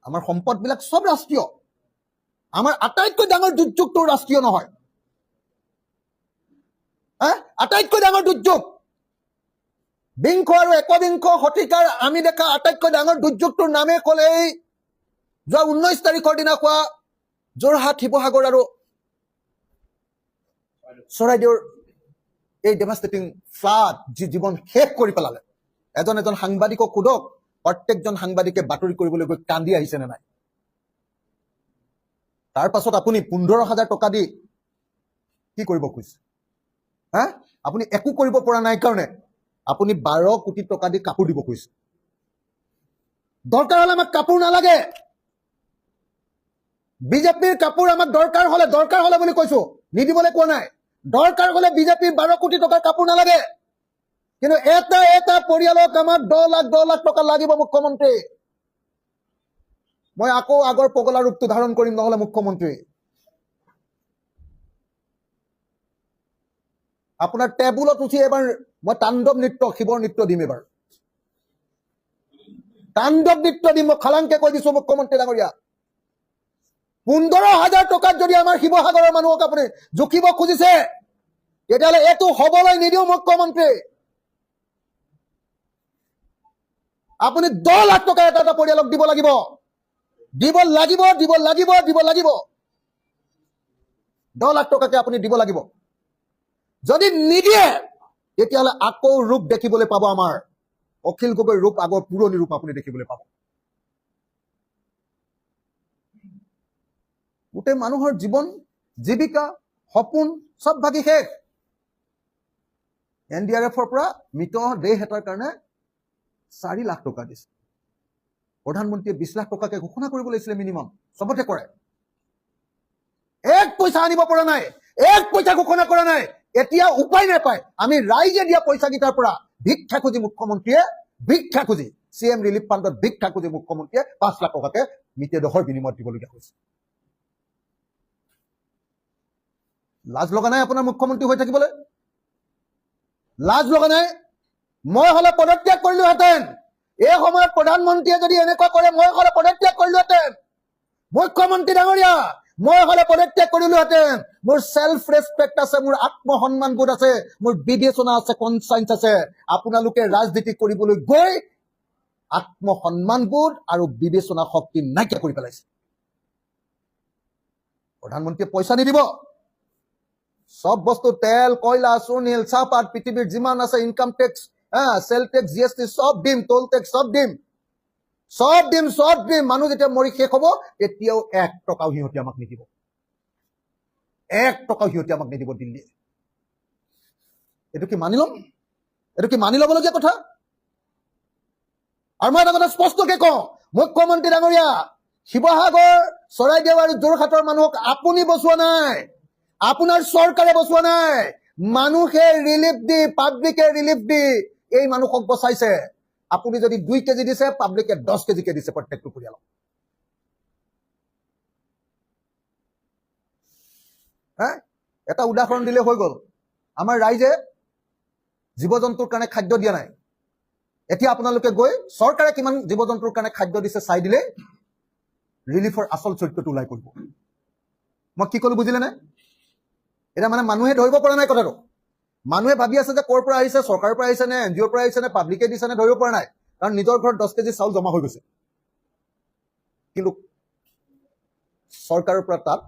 আমাৰ সম্পদবিলাক চব ৰাষ্ট্ৰীয়। আমাৰ আটাইতকৈ ডাঙৰ দুৰ্যোগটো ৰাষ্ট্ৰীয় নহয়। আটাইতকৈ ডাঙৰ দুৰ্যোগ, বিংশ আৰু একবিংশ শতিকাৰ আমি দেখা আটাইতকৈ ডাঙৰ দুৰ্যোগটোৰ নামে ক'লেই যোৱা 19 তাৰিখৰ দিনা হোৱা যোৰহাট, শিৱসাগৰ আৰু চৰাইদেউৰ এই ডেভাষ্টেটিং ফ্লাড, যি জীৱন শেষ কৰি পেলালে। এজন সাংবাদিকক সোধক, প্ৰত্যেকজন সাংবাদিকে বাতৰি কৰিবলৈ গৈ কান্দি আহিছে নে নাই। তাৰ পাছত আপুনি 15,000 টকা দি কি কৰিব খুজিছে? আপুনি একো কৰিব পৰা নাই কাৰণে আপুনি 12 কোটি টকা দি কাপোৰ দিব খুজিছে। দৰকাৰ হলে আমাক কাপোৰ নালাগে, বিজেপিৰ কাপোৰ আমাক দৰকাৰ হলে বুলি কৈছো, নিদিবলৈ কোৱা নাই। দৰকাৰ হলে বিজেপিৰ 12 কোটি টকাৰ কাপোৰ নালাগে, কিন্তু এটা পৰিয়ালক আমাক 10 লাখ টকা লাগিব মুখ্যমন্ত্ৰী। মই আকৌ আগৰ পগলা ৰূপটো ধাৰণ কৰিম নহলে মুখ্যমন্ত্ৰী। আপোনাৰ টেবুলত উঠি এবাৰ মই তাণ্ডৱ নৃত্য, শিৱৰ নৃত্য দিম। এবাৰ তাণ্ডৱ নৃত্য দিম, মই খালাংকে কৈ দিছো মুখ্যমন্ত্ৰী ডাঙৰীয়া। 15,000 টকাত যদি আমাৰ শিৱসাগৰৰ মানুহক আপুনি জুখিব খুজিছে, তেতিয়াহ'লে এইটো হবলৈ নিদিও মুখ্যমন্ত্ৰী। আপুনি 10 লাখ টকা এটা পৰিয়ালক দিব লাগিব। 10 লাখ টকাকে আপুনি দিব লাগিব। যদি নিদিয়ে তেতিয়াহ'লে আকৌ ৰূপ দেখিবলৈ পাব আমাৰ অখিল গগৈ ৰূপ, আগৰ পুৰণি ৰূপ আপুনি দেখিবলৈ পাব। গোটেই মানুহৰ জীৱন, জীৱিকা, সপোন চব ভাগি শেষ। NDRFৰ পৰা মৃত দেহ এটাৰ কাৰণে 4 লাখ টকা দিছে। প্ৰধানমন্ত্ৰীয়ে 20 লাখ টকাকে ঘোষণা কৰিব লাগিছিলে মিনিমাম, চবতে কৰে। 1 পইচা আনিব পৰা নাই, 1 পইচা ঘোষণা কৰা নাই। এতিয়া উপায় নাপায় আমি ৰাইজে দিয়া পইচাকেইটাৰ পৰা ভিক্ষা খুজি মুখ্যমন্ত্ৰীয়ে ভিক্ষা খুজি CM ৰিলিফ ফাণ্ডত ভিক্ষা খুজি মুখ্যমন্ত্ৰীয়ে 5 লাখ টকাকে মৃতদেহৰ বিনিময়ত দিবলগীয়া হৈছে। লাজ লগা নাই আপোনাৰ মুখ্যমন্ত্ৰী হৈ থাকিবলৈ? লাজ লগা নাই? মই হলে পদত্যাগ কৰিলোহেঁতেন। এই সময়ত প্ৰধানমন্ত্ৰীয়ে যদি এনেকুৱা কৰে, মই হলে পদত্যাগ কৰিলোহেঁতেন। মুখ্যমন্ত্ৰী ডাঙৰীয়া, মই হলে পদত্যাগ কৰিলোহেঁতেন। মোৰ সেলফ ৰেসপেক্ট আছে, মোৰ আত্মসন্মানবোধ আছে, মোৰ বিবেচনা আছে, কনসাইন্স আছে। আপোনালোকে ৰাজনীতি কৰিবলৈ গৈ আত্মসন্মানবোধ আৰু বিবেচনা শক্তি নাইকিয়া কৰি পেলাইছে। প্ৰধানমন্ত্ৰীয়ে পইচা নিদিব। সব বস্তু তেল, কয়লা, চুনিল, চাহপাত, পৃথিৱীৰ যিমান আছে income tax, sale tax, GST সব দিম, টোল টেক্স সব দিম, সব দিম, সব দিম। মানুহ যেতিয়া মৰি শেষ হ'ব তেতিয়াও 1 টকাও সিহঁতি আমাক নিদিব। 1 টকাও সিহঁতি আমাক নিদিব দিল্লীয়ে। এইটো কি মানি ল'ম? এইটো কি মানি ল'বলগীয়া কথা? আৰু মই এটা কথা স্পষ্টকে কওঁ, মুখ্যমন্ত্ৰী ডাঙৰীয়া, শিৱসাগৰ, চৰাইদেউ আৰু যোৰহাটৰ মানুহক আপুনি বচোৱা নাই, আপোনাৰ চৰকাৰে বচোৱা নাই। মানুহে ৰিলিফ দি, পাব্লিকে ৰিলিফ দি এই মানুহক বচাইছে। আপুনি যদি 2 কেজি দিছে, পাব্লিকে 10 কেজিকে দিছে প্ৰত্যেকটো পৰিয়ালক। এটা উদাহৰণ দিলে হৈ গ'ল। আমাৰ ৰাইজে জীৱ জন্তুৰ কাৰণে খাদ্য দিয়া নাই। এতিয়া আপোনালোকে গৈ চৰকাৰে কিমান জীৱ জন্তুৰ কাৰণে খাদ্য দিছে চাই দিলে ৰিলিফৰ আচল চৰিত্ৰটো ওলাই পৰিব। মই কি ক'লো বুজিলে নে? এতিয়া মানে মানুহে ধৰিব পৰা নাই কথাটো। মানুহে ভাবি আছে যে ক'ৰ পৰা আহিছে, চৰকাৰৰ পৰা আহিছে নে, NGOৰ পৰা আহিছে নে, পাব্লিকে দিছে নে, ধৰিব পৰা নাই। কাৰণ নিজৰ ঘৰত 10 কেজি চাউল জমা হৈ গৈছে, কিন্তু চৰকাৰৰ পৰা তাত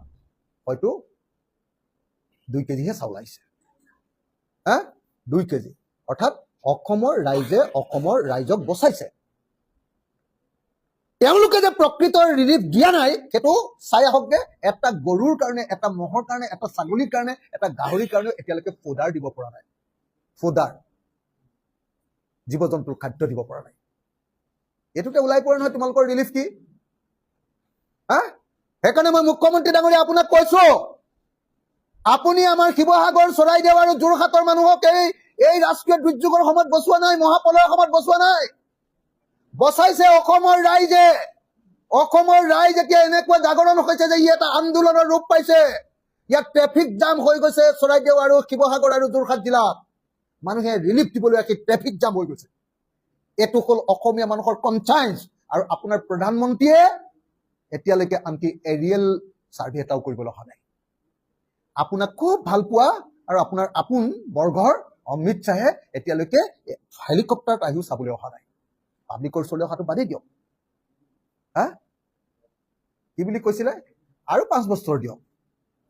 হয়তো 2 কেজিহে চাউল আহিছে। 2 কেজি, অৰ্থাৎ অসমৰ ৰাইজে অসমৰ ৰাইজক বচাইছে। তেওঁলোকে যে প্ৰকৃতৰ ৰিলিফ দিয়া নাই সেইটো চাই আহক। যে এটা গৰুৰ কাৰণে, এটা মহৰ কাৰণে, এটা ছাগলীৰ কাৰণে, এটা গাহৰিৰ কাৰণে এতিয়ালৈকে ফোডাৰ দিব পৰা নাই। ফোডাৰ, জীৱ জন্তুৰ খাদ্য দিব পৰা নাই। এইটোকে ওলাই পৰে নহয় তোমালোকৰ ৰিলিফ কি? সেইকাৰণে মই মুখ্যমন্ত্ৰী ডাঙৰীয়া আপোনাক কৈছো, আপুনি আমাৰ শিৱসাগৰ, চৰাইদেউ আৰু যোৰহাটৰ মানুহক এই ৰাষ্ট্ৰীয় দুৰ্যোগৰ সময়ত বচোৱা নাই, মহাপ্ৰলয়ৰ সময়ত বচোৱা নাই। বচাইছে অসমৰ ৰাইজে। অসমৰ ৰাইজ এতিয়া এনেকুৱা জাগৰণ হৈছে যে ই এটা আন্দোলনৰ ৰূপ পাইছে। ইয়াত ট্ৰেফিক জাম হৈ গৈছে চৰাইদেউ আৰু শিৱসাগৰ আৰু যোৰহাট জিলাত। মানুহে ৰিলিফ দিবলৈ আহি ট্ৰেফিক জাম হৈ গৈছে। এইটো হ'ল অসমীয়া মানুহৰ কনচাইন্স। আৰু আপোনাৰ প্ৰধানমন্ত্ৰীয়ে এতিয়ালৈকে আনকি এৰিয়েল চাৰ্ভে এটাও কৰিবলৈ অহা নাই। আপোনাক খুব ভাল পোৱা আৰু আপোনাৰ আপোন বৰ্গৰ অমিত শ্বাহে এতিয়ালৈকে হেলিকপ্টাৰত আহিও চাবলৈ অহা নাই। পাব্লিকৰ ওচৰলৈ অহাটো বাদেই দিয়ক। কি বুলি কৈছিলে? আৰু 5 বছৰ দিয়ক,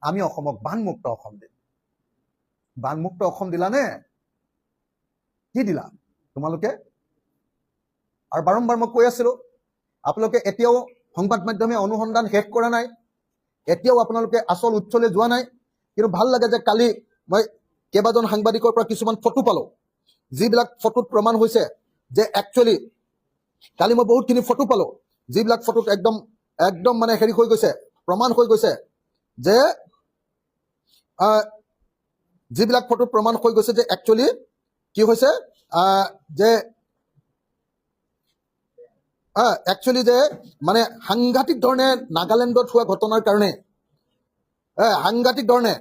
আমি অসমক বানমুক্ত অসম দিম। বানমুক্ত অসম দিলানে? কি দিলা তোমালোকে? আৰু বাৰম্বাৰ মই কৈ আছিলো, আপোনালোকে এতিয়াও সংবাদ মাধ্যমে অনুসন্ধান শেষ কৰা নাই। এতিয়াও আপোনালোকে আচল উৎসলৈ যোৱা নাই। কিন্তু ভাল লাগে যে কালি মই কেইবাজন সাংবাদিকৰ পৰা কিছুমান ফটো পালো, যিবিলাক ফটোত প্ৰমাণ হৈছে যে একচুৱেলি কালি মই বহুতখিনি ফটো পালো, যিবিলাক ফটোত একদম মানে হেৰি হৈ গৈছে, প্ৰমাণ হৈ গৈছে যে যিবিলাক ফটোত প্ৰমাণ হৈ গৈছে যে একচুৱেলি কি হৈছে যে একচুৱেলি যে মানে সাংঘাতিক ধৰণে নাগালেণ্ডত হোৱা ঘটনাৰ কাৰণে সাংঘাতিক ধৰণে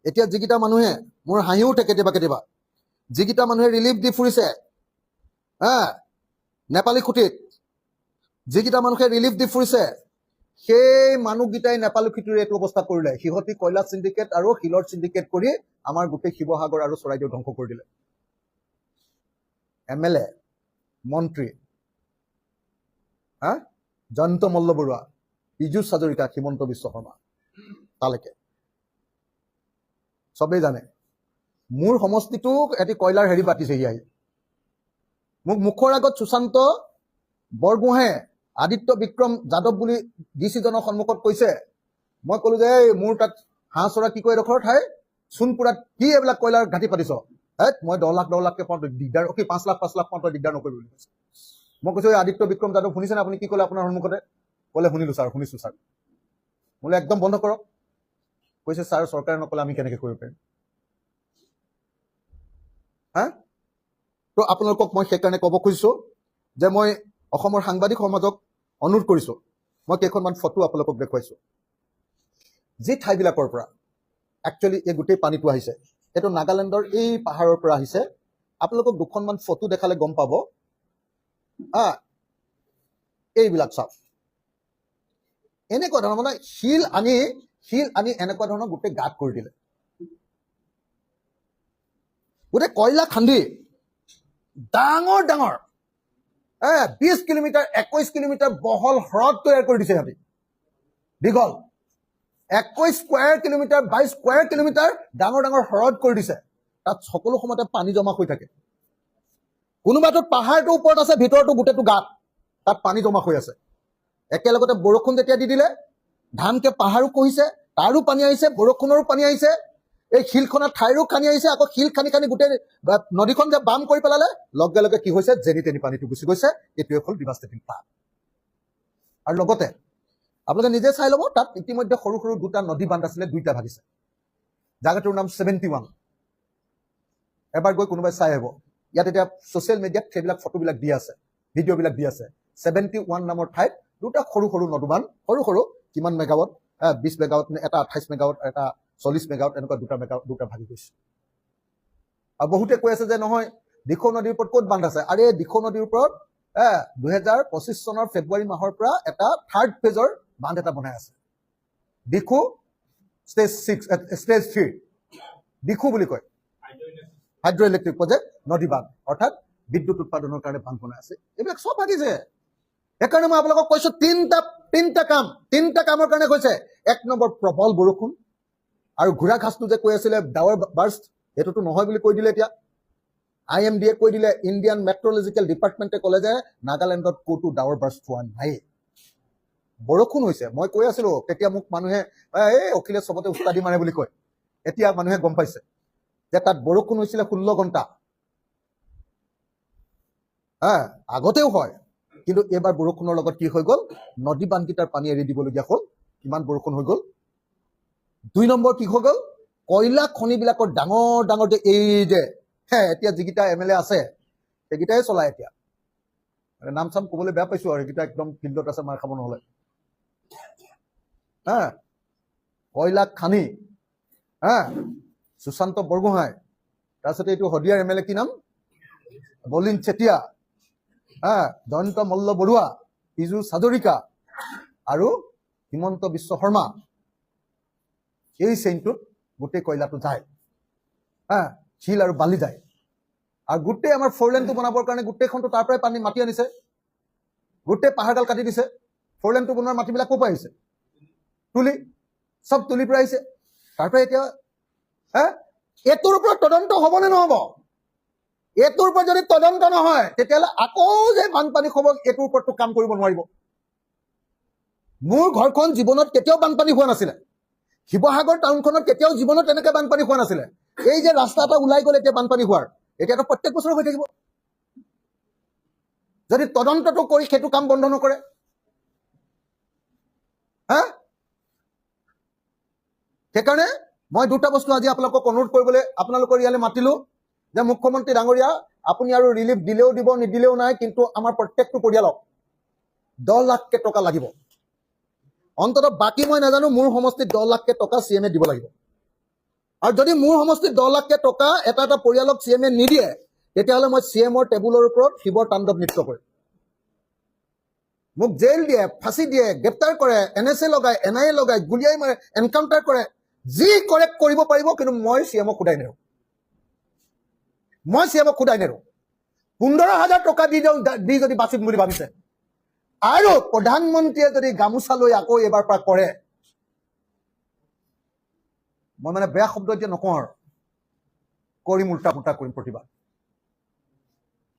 এতিয়া যিকেইটা মানুহে, মোৰ হাঁহিও উঠে কেতিয়াবা কেতিয়াবা, যিকেইটা মানুহে ৰিলিফ দি ফুৰিছে নেপালী খুঁটিত, যিকেইটা মানুহে ৰিলিফ দি ফুৰিছে সেই মানুহকেইটাই নেপালী খুঁটিৰ এইটো অৱস্থা কৰিলে। সিহঁতি কয়লা চিণ্ডিকেট আৰু শিলৰ চিণ্ডিকেট কৰি আমাৰ গোটেই শিৱসাগৰ আৰু চৰাইদেউ ধ্বংস কৰি দিলে। MLA, মন্ত্ৰী, জয়ন্ত মল্ল বৰুৱা, পীযুষ হাজৰিকা, হিমন্ত বিশ্ব শৰ্মা, তালৈকে চবেই জানে। মোৰ সমষ্টিটো এটি কয়লাৰ হেৰি পাতিছেহি আহি। মোক মুখৰ আগত সুশান্ত বৰগোহাঁয়ে আদিত্য বিক্ৰম যাদৱ বুলি DC জনৰ সন্মুখত কৈছে। মই ক'লো যে মোৰ তাত হাঁহ চৰা কি কয় এডোখৰ ঠাই সোণপুৰাত কি এইবিলাক কয়লাৰ ঘাটি পাতিছ? মই 10 লাখকে পাওঁ দিগদাৰ, 5 লাখ পাওঁ তই দিগদাৰ নকৰিব বুলি কৈছে। মই কৈছো আদিত্য বিক্ৰম যাদৱ শুনিছেনে আপুনি কি ক'লে আপোনাৰ সন্মুখতে? ক'লে শুনিছো ছাৰ। বোলে একদম বন্ধ কৰক। কৈছে ছাৰ চৰকাৰে নক'লে আমি কেনেকৈ কৰিব পাৰিম? তো আপোনালোকক মই সেইকাৰণে ক'ব খুজিছো, যে মই অসমৰ সাংবাদিক সমাজক অনুৰোধ কৰিছোঁ, মই কেইখনমান ফটো আপোনালোকক দেখুৱাইছোঁ। যি ঠাইবিলাকৰ পৰা একচুৱেলি এই গোটেই পানীটো আহিছে, এইটো নাগালেণ্ডৰ এই পাহাৰৰ পৰা আহিছে। আপোনালোকক দুখনমান ফটো দেখালে গম পাব। এইবিলাক চাওক, এনেকুৱা ধৰণৰ মানে শিল আনি এনেকুৱা ধৰণৰ গোটেই গাঁত কৰি দিলে। গোটেই কয়লা খান্দি ডাঙৰ ডাঙৰ 20 কিলোমিটাৰ 21 কিলোমিটাৰ বহল হ্ৰদ তৈয়াৰ কৰি দিছে সিহঁতি। দীঘল 21 স্কোৱাৰ কিলোমিটাৰ 22 স্কোৱাৰ কিলোমিটাৰ ডাঙৰ ডাঙৰ হ্ৰদ কৰি দিছে। তাত সকলো সময়তে পানী জমা হৈ থাকে। কোনোবাটোত পাহাৰটোৰ ওপৰত আছে, ভিতৰতো গোটেইটো গাঁত, তাত পানী জমা হৈ আছে। একেলগতে বৰষুণ যেতিয়া দি দিলে, ধানকে পাহাৰো কহিছে, তাৰো পানী আহিছে, বৰষুণৰো পানী আহিছে, এই শিলখনৰ ঠাইৰো খানি আহিছে। আকৌ শিল খানি খানি গোটেই নদীখন যে বাম কৰি পেলালে, লগে লগে কি হৈছে, যেনি তেনি পানীটো গুচি গৈছে। এইটোৱে হ'ল ডিভাষ্টেটিং ফ্লাড। আৰু লগতে আপোনালোকে নিজে চাই ল'ব, তাত ইতিমধ্যে সৰু সৰু দুটা নদী বান্ধ আছিলে, দুইটা ভাগিছে। জাগাটোৰ নাম 71। এবাৰ গৈ কোনোবাই চাই আহিব। ইয়াত এতিয়া ছ'চিয়েল মিডিয়াত সেইবিলাক ফটোবিলাক দি আছে, ভিডিঅ'বিলাক দি আছে। 71 নামৰ ঠাইত দুটা সৰু সৰু নদীবান্ধ, সৰু সৰু কিমান মেগাৱাট, 20 মেগাৱাট, এটা 28 মেগাৱাট, এটা 40 মেগাৱাট, এনেকুৱা দুটা ভাগি গৈছে। আৰু বহুতে কৈ আছে যে নহয়, দিখৌ নদীৰ ওপৰত ক'ত বান্ধ আছে? আৰে দিখৌ নদীৰ ওপৰত 2025 চনৰ ফেব্ৰুৱাৰী মাহৰ পৰা এটা 3rd ফেজৰ বান্ধ এটা বনাই আছে। দিখৌ ষ্টেজ 3 দিখৌ বুলি কয়, হাইড্ৰ ইলেক্ট্ৰিক প্ৰজেক্ট নদী বান্ধ, অৰ্থাৎ বিদ্যুৎ উৎপাদনৰ কাৰণে বান্ধ বনাই আছে। এইবিলাক চব ভাগিছে। সেইকাৰণে মই আপোনালোকক কৈছো, তিনিটা কামৰ কাৰণে কৈছে। 1 নম্বৰ, প্ৰবল বৰষুণ। আৰু ঘোঁৰা ঘাঁচটো যে কৈ আছিলে ডাৱৰ বাৰ্ষ্ট, সেইটোতো নহয় বুলি কৈ দিলে। এতিয়া IMD-য়ে কৈ দিলে, ইণ্ডিয়ান মেট্ৰলজিকেল ডিপাৰ্টমেণ্টে ক'লে যে নাগালেণ্ডত ক'তো ডাৱৰ বাৰ্ষ্ট হোৱা নাই, বৰষুণ হৈছে। মই কৈ আছিলো তেতিয়া, মোক মানুহে এই অখিলে চবতে উস্তাদি মাৰে বুলি কয়। এতিয়া মানুহে গম পাইছে যে তাত বৰষুণ হৈছিলে 16 ঘণ্টা। আগতেও হয়, কিন্তু এইবাৰ বৰষুণৰ লগত কি হৈ গ'ল, নদী বান্ধকেইটাৰ পানী এৰি দিবলগীয়া হ'ল। কিমান বৰষুণ হৈ গ'ল। 2 নম্বৰ কি হৈ গ'ল, কয়লা খনিবিলাকৰ ডাঙৰ ডাঙৰ যে এই যে এতিয়া যিকেইটা MLA আছে, সেইকেইটাই চলাই। এতিয়া নাম চাম ক'বলৈ বেয়া পাইছো, আৰু সেইকেইটা একদম ফিল্ডত আছে, মাৰ খাব নহ'লে। কয়লা খানি সুশান্ত বৰগোহাঁই, তাৰপিছতে এইটো শদিয়াৰ MLA কি নাম, বলিন চেতিয়া, জয়ন্ত মল্ল বৰুৱা, পীযুষ হাজৰিকা আৰু হিমন্ত বিশ্ব শৰ্মা। এই চেইনটোত গোটেই কয়লাটো যায়, শিল আৰু বালি যায়। আৰু গোটেই আমাৰ 4 লেনটো বনাবৰ কাৰণে গোটেইখনটো তাৰ পৰাই পানী মাটি আনিছে, গোটেই পাহাৰডাল কাটি দিছে। 4 লেনটো বনোৱাৰ মাটিবিলাক ক'ৰ পৰা আহিছে? চব তুলিৰ পৰা আহিছে। তাৰ পৰা এতিয়া এইটোৰ ওপৰত তদন্ত হ'বনে নহ'ব? এইটোৰ ওপৰত যদি তদন্ত নহয়, তেতিয়াহ'লে আকৌ যে বানপানী হ'ব, এইটোৰ ওপৰতটো কাম কৰিব নোৱাৰিব। মোৰ ঘৰখন জীৱনত কেতিয়াও বানপানী হোৱা নাছিলে, শিৱসাগৰ টাউনখনত কেতিয়াও জীৱনত এনেকৈ বানপানী হোৱা নাছিলে। এই যে ৰাস্তা এটা ওলাই গ'ল এতিয়া বানপানী হোৱাৰ, এতিয়াতো প্ৰত্যেক বছৰ হৈ থাকিব যদি তদন্তটো কৰি সেইটো কাম বন্ধ নকৰে। সেইকাৰণে মই দুটা বস্তু আজি আপোনালোকক অনুৰোধ কৰিবলৈ আপোনালোকৰ ইয়ালৈ মাতিলো যে মুখ্যমন্ত্ৰী ডাঙৰীয়া, আপুনি আৰু ৰিলিফ দিলেও দিব, নিদিলেও নাই, কিন্তু আমাৰ প্ৰত্যেকটো পৰিয়ালক 10 লাখ টকা লাগিব। অন্ততঃ বাকী মই নাজানো, মোৰ সমষ্টিত 10 লাখ টকা CM-এ দিব লাগিব। আৰু যদি মোৰ সমষ্টিত 10 লাখ টকা এটা এটা পৰিয়ালক CM-এ নিদিয়ে, তেতিয়াহ'লে মই CM-ৰ টেবুলৰ ওপৰত শিৱৰ তাণ্ডৱ নৃত্য কৰিম। মোক জেল দিয়ে, ফাঁচি দিয়ে, গ্ৰেপ্তাৰ কৰে, NSA লগায়, NIA লগায়, গুলিয়াই মাৰে, এনকাউণ্টাৰ কৰে, যি কৰে কৰিব পাৰিব, কিন্তু মই CM-ক সোধাই নেৰো। 15,000 টকা দি যদি বাচিম বুলি ভাবিছে, আৰু প্ৰধানমন্ত্ৰীয়ে যদি গামোচা লৈ আকৌ এবাৰ পৰা কৰে, মই মানে বেয়া শব্দ এতিয়া নকওঁ আৰু, কৰিম উল্টা পুল্টা কৰিম প্ৰতিবাদ,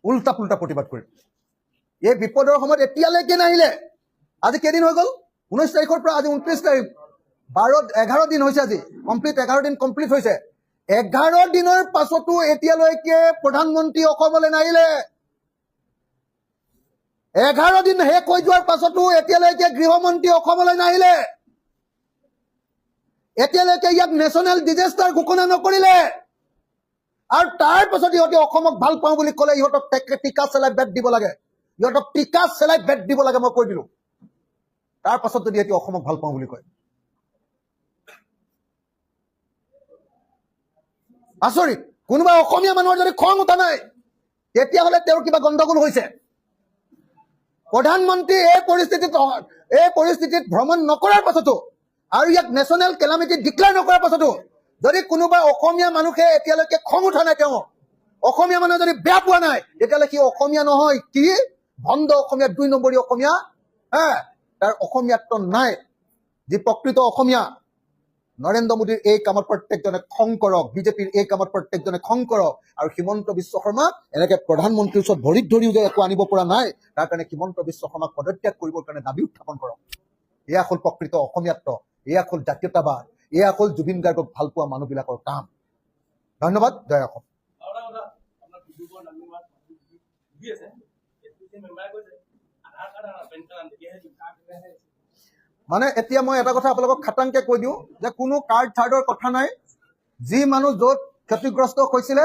উল্টা পুল্টা প্ৰতিবাদ কৰিম। এই বিপদৰ সময়ত এতিয়ালৈকে নাহিলে। আজি কেইদিন হৈ গ'ল? 19 তাৰিখৰ পৰা আজি 29 তাৰিখ, 11 দিন হৈছে। আজি 11 দিন কমপ্লিট হৈছে। 11 দিনৰ পাছতো এতিয়ালৈকে প্ৰধানমন্ত্ৰী অসমলৈ নাহিলে। 11 দিন শেষ হৈ যোৱাৰ পাছতো এতিয়ালৈকে গৃহমন্ত্ৰী অসমলৈ নাহিলে। এতিয়ালৈকে ইয়াক নেশ্যনেল ডিজাষ্টাৰ ঘোষণা নকৰিলে। আৰু তাৰ পাছত ইহঁতে অসমক ভাল পাওঁ বুলি ক'লে ইহঁতক টিকা চেলাই বেট দিব লাগে। ইহঁতক টিকা চেলাই বেট দিব লাগে মই কৈ দিলো তাৰ পাছত যদি এতিয়া অসমক ভাল পাওঁ বুলি কয় আচৰিত কোনোবা অসমীয়া মানুহৰ যদি খং উঠা নাই তেতিয়াহ'লে তেওঁৰ কিবা গণ্ডগোল হৈছে প্ৰধানমন্ত্ৰী এই পৰিস্থিতিত ভ্ৰমণ নকৰাৰ পাছতো আৰু ইয়াক নেশ্যনেল কেলামিটি ডিক্লেয়াৰ নকৰাৰ পাছতো যদি কোনোবা অসমীয়া মানুহে এতিয়ালৈকে খং উঠা নাই তেওঁ অসমীয়া মানুহে যদি বেয়া পোৱা নাই তেতিয়াহ'লে সি অসমীয়া নহয় কি ভণ্ড অসমীয়া 2 নম্বৰী অসমীয়া তাৰ অসমীয়াত্ব নাই যি প্ৰকৃত অসমীয়া নৰেন্দ্ৰ মোদীৰ এই কামত প্ৰত্যেকজনে খং কৰক বিজেপিৰ এই কামত প্ৰত্যেকজনে খং কৰক আৰু হিমন্ত বিশ্ব শৰ্মা এনেকে প্ৰধানমন্ত্ৰীৰ ওচৰত ভৰিত ধৰিও যে একো আনিব পৰা নাই তাৰ কাৰণে হিমন্ত বিশ্ব শৰ্মাক পদত্যাগ কৰিবৰ কাৰণে দাবী উত্থাপন কৰক এয়া হ'ল প্ৰকৃত অসমীয়াত্ব এয়া হ'ল জাতীয়তাবাদ এয়া হ'ল জুবিন গাৰ্গক ভাল পোৱা মানুহবিলাকৰ কাম ধন্যবাদ জয় অসম মানে এতিয়া মই এটা কথা আপোনালোকক খাটাংকে কৈ দিওঁ যে কোনো কাৰ্ড চাৰ্ডৰ কথা নাই যি মানুহ য'ত ক্ষতিগ্ৰস্ত হৈছিলে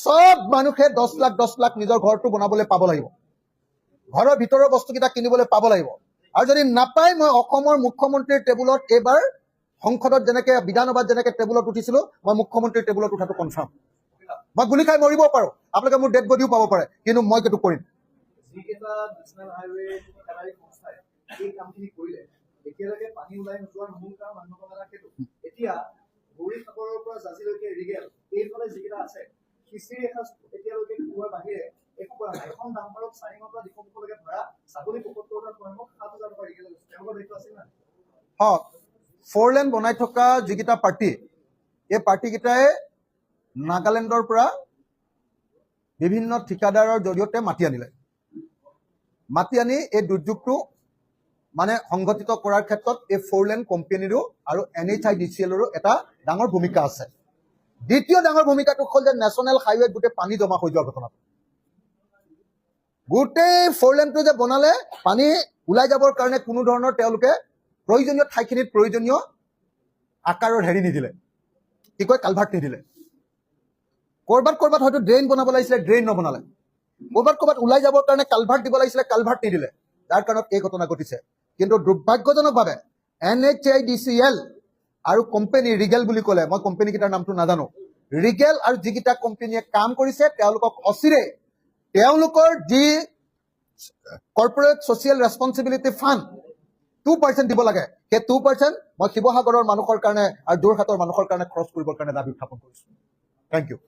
সব মানুহে 10 লাখ নিজৰ ঘৰটো বনাবলৈ পাব লাগিব ঘৰৰ ভিতৰৰ বস্তুকেইটা কিনিবলৈ পাব লাগিব আৰু যদি নাপায় মই অসমৰ মুখ্যমন্ত্ৰীৰ টেবুলত এইবাৰ সংসদত যেনেকে বিধানসভাত যেনেকে টেবুলত উঠিছিলো মই মুখ্যমন্ত্ৰীৰ টেবুলত উঠাটো কনফাৰ্ম মই গুলি খাই মৰিব পাৰো আপোনালোকে মোৰ ডেড বডিও পাব পাৰে কিন্তু মই সেইটো কৰিম যিকেইটা নেশ্যনেল হাইৱে ঠিকাদাৰী সংস্থাই এই কামখিনি কৰিলে এতিয়ালৈকে পানী ওলাই নোযোৱাৰ মূল কাৰণ মানুহসকলে সেইটো এতিয়া গৌৰী সাগৰৰ পৰা জাজিলৈকে ৰিগেল এইফালে যিকেইটা আছে খিচিৰি এসাঁজ এতিয়ালৈকে খোৱাৰ বাহিৰে একো কৰা নাই এখন ডাম্পাৰক 4ৰ পৰা ডিফুলৈকে ধৰা ছাগলী 75,000 7,000 টকা ৰিগেল তেওঁলোকৰ দায়িত্ব আছিল না 4 লেন বনাই থকা যিকেইটা পাৰ্টি এই পাৰ্টিকেইটাই নাগালেণ্ডৰ পৰা বিভিন্ন ঠিকাদাৰৰ জৰিয়তে মাটি আনিলে মাটি আনি এই দুৰ্যোগটো মানে সংগঠিত কৰাৰ ক্ষেত্ৰত এই 4 লেন কোম্পানীৰো আৰু NHIDCLৰো এটা ডাঙৰ ভূমিকা আছে দ্বিতীয় ডাঙৰ ভূমিকাটো হ'ল যে নেশ্যনেল হাইৱেত গোটেই পানী জমা হৈ যোৱা ঘটনা গোটেই 4 লেনটো যে বনালে পানী ওলাই যাবৰ কাৰণে কোনো ধৰণৰ তেওঁলোকে প্ৰয়োজনীয় ঠাইখিনিত প্ৰয়োজনীয় আকাৰৰ হেৰি নিদিলে কি কয় কালভাৰ্ট নিদিলে কৰবাত হয়তো ড্ৰেইন বনাব লাগিছিলে ড্ৰেইন নবনালে কৰবাত ওলাই যাবৰ কাৰণে কালভাৰ্ট দিব লাগিছিলে কালভাৰ্ট নিদিলে যাৰ কাৰণত এই ঘটনা ঘটিছে কিন্তু দুৰ্ভাগ্যজনকভাৱে NHIDCL আৰু কোম্পানী ৰিগেল বুলি ক'লে মই কোম্পানীকেইটাৰ নামটো নাজানো ৰিগেল আৰু যিকেইটা কোম্পানীয়ে কাম কৰিছে তেওঁলোকক অচিৰে তেওঁলোকৰ যি কৰ্পৰেট ছ'চিয়েল ৰেছপনচিবিলিটি ফাণ্ড 2% দিব লাগে সেই 2% মই শিৱসাগৰৰ মানুহৰ কাৰণে আৰু যোৰহাটৰ মানুহৰ কাৰণে খৰচ কৰিবৰ কাৰণে দাবী উত্থাপন কৰিছো থেংক ইউ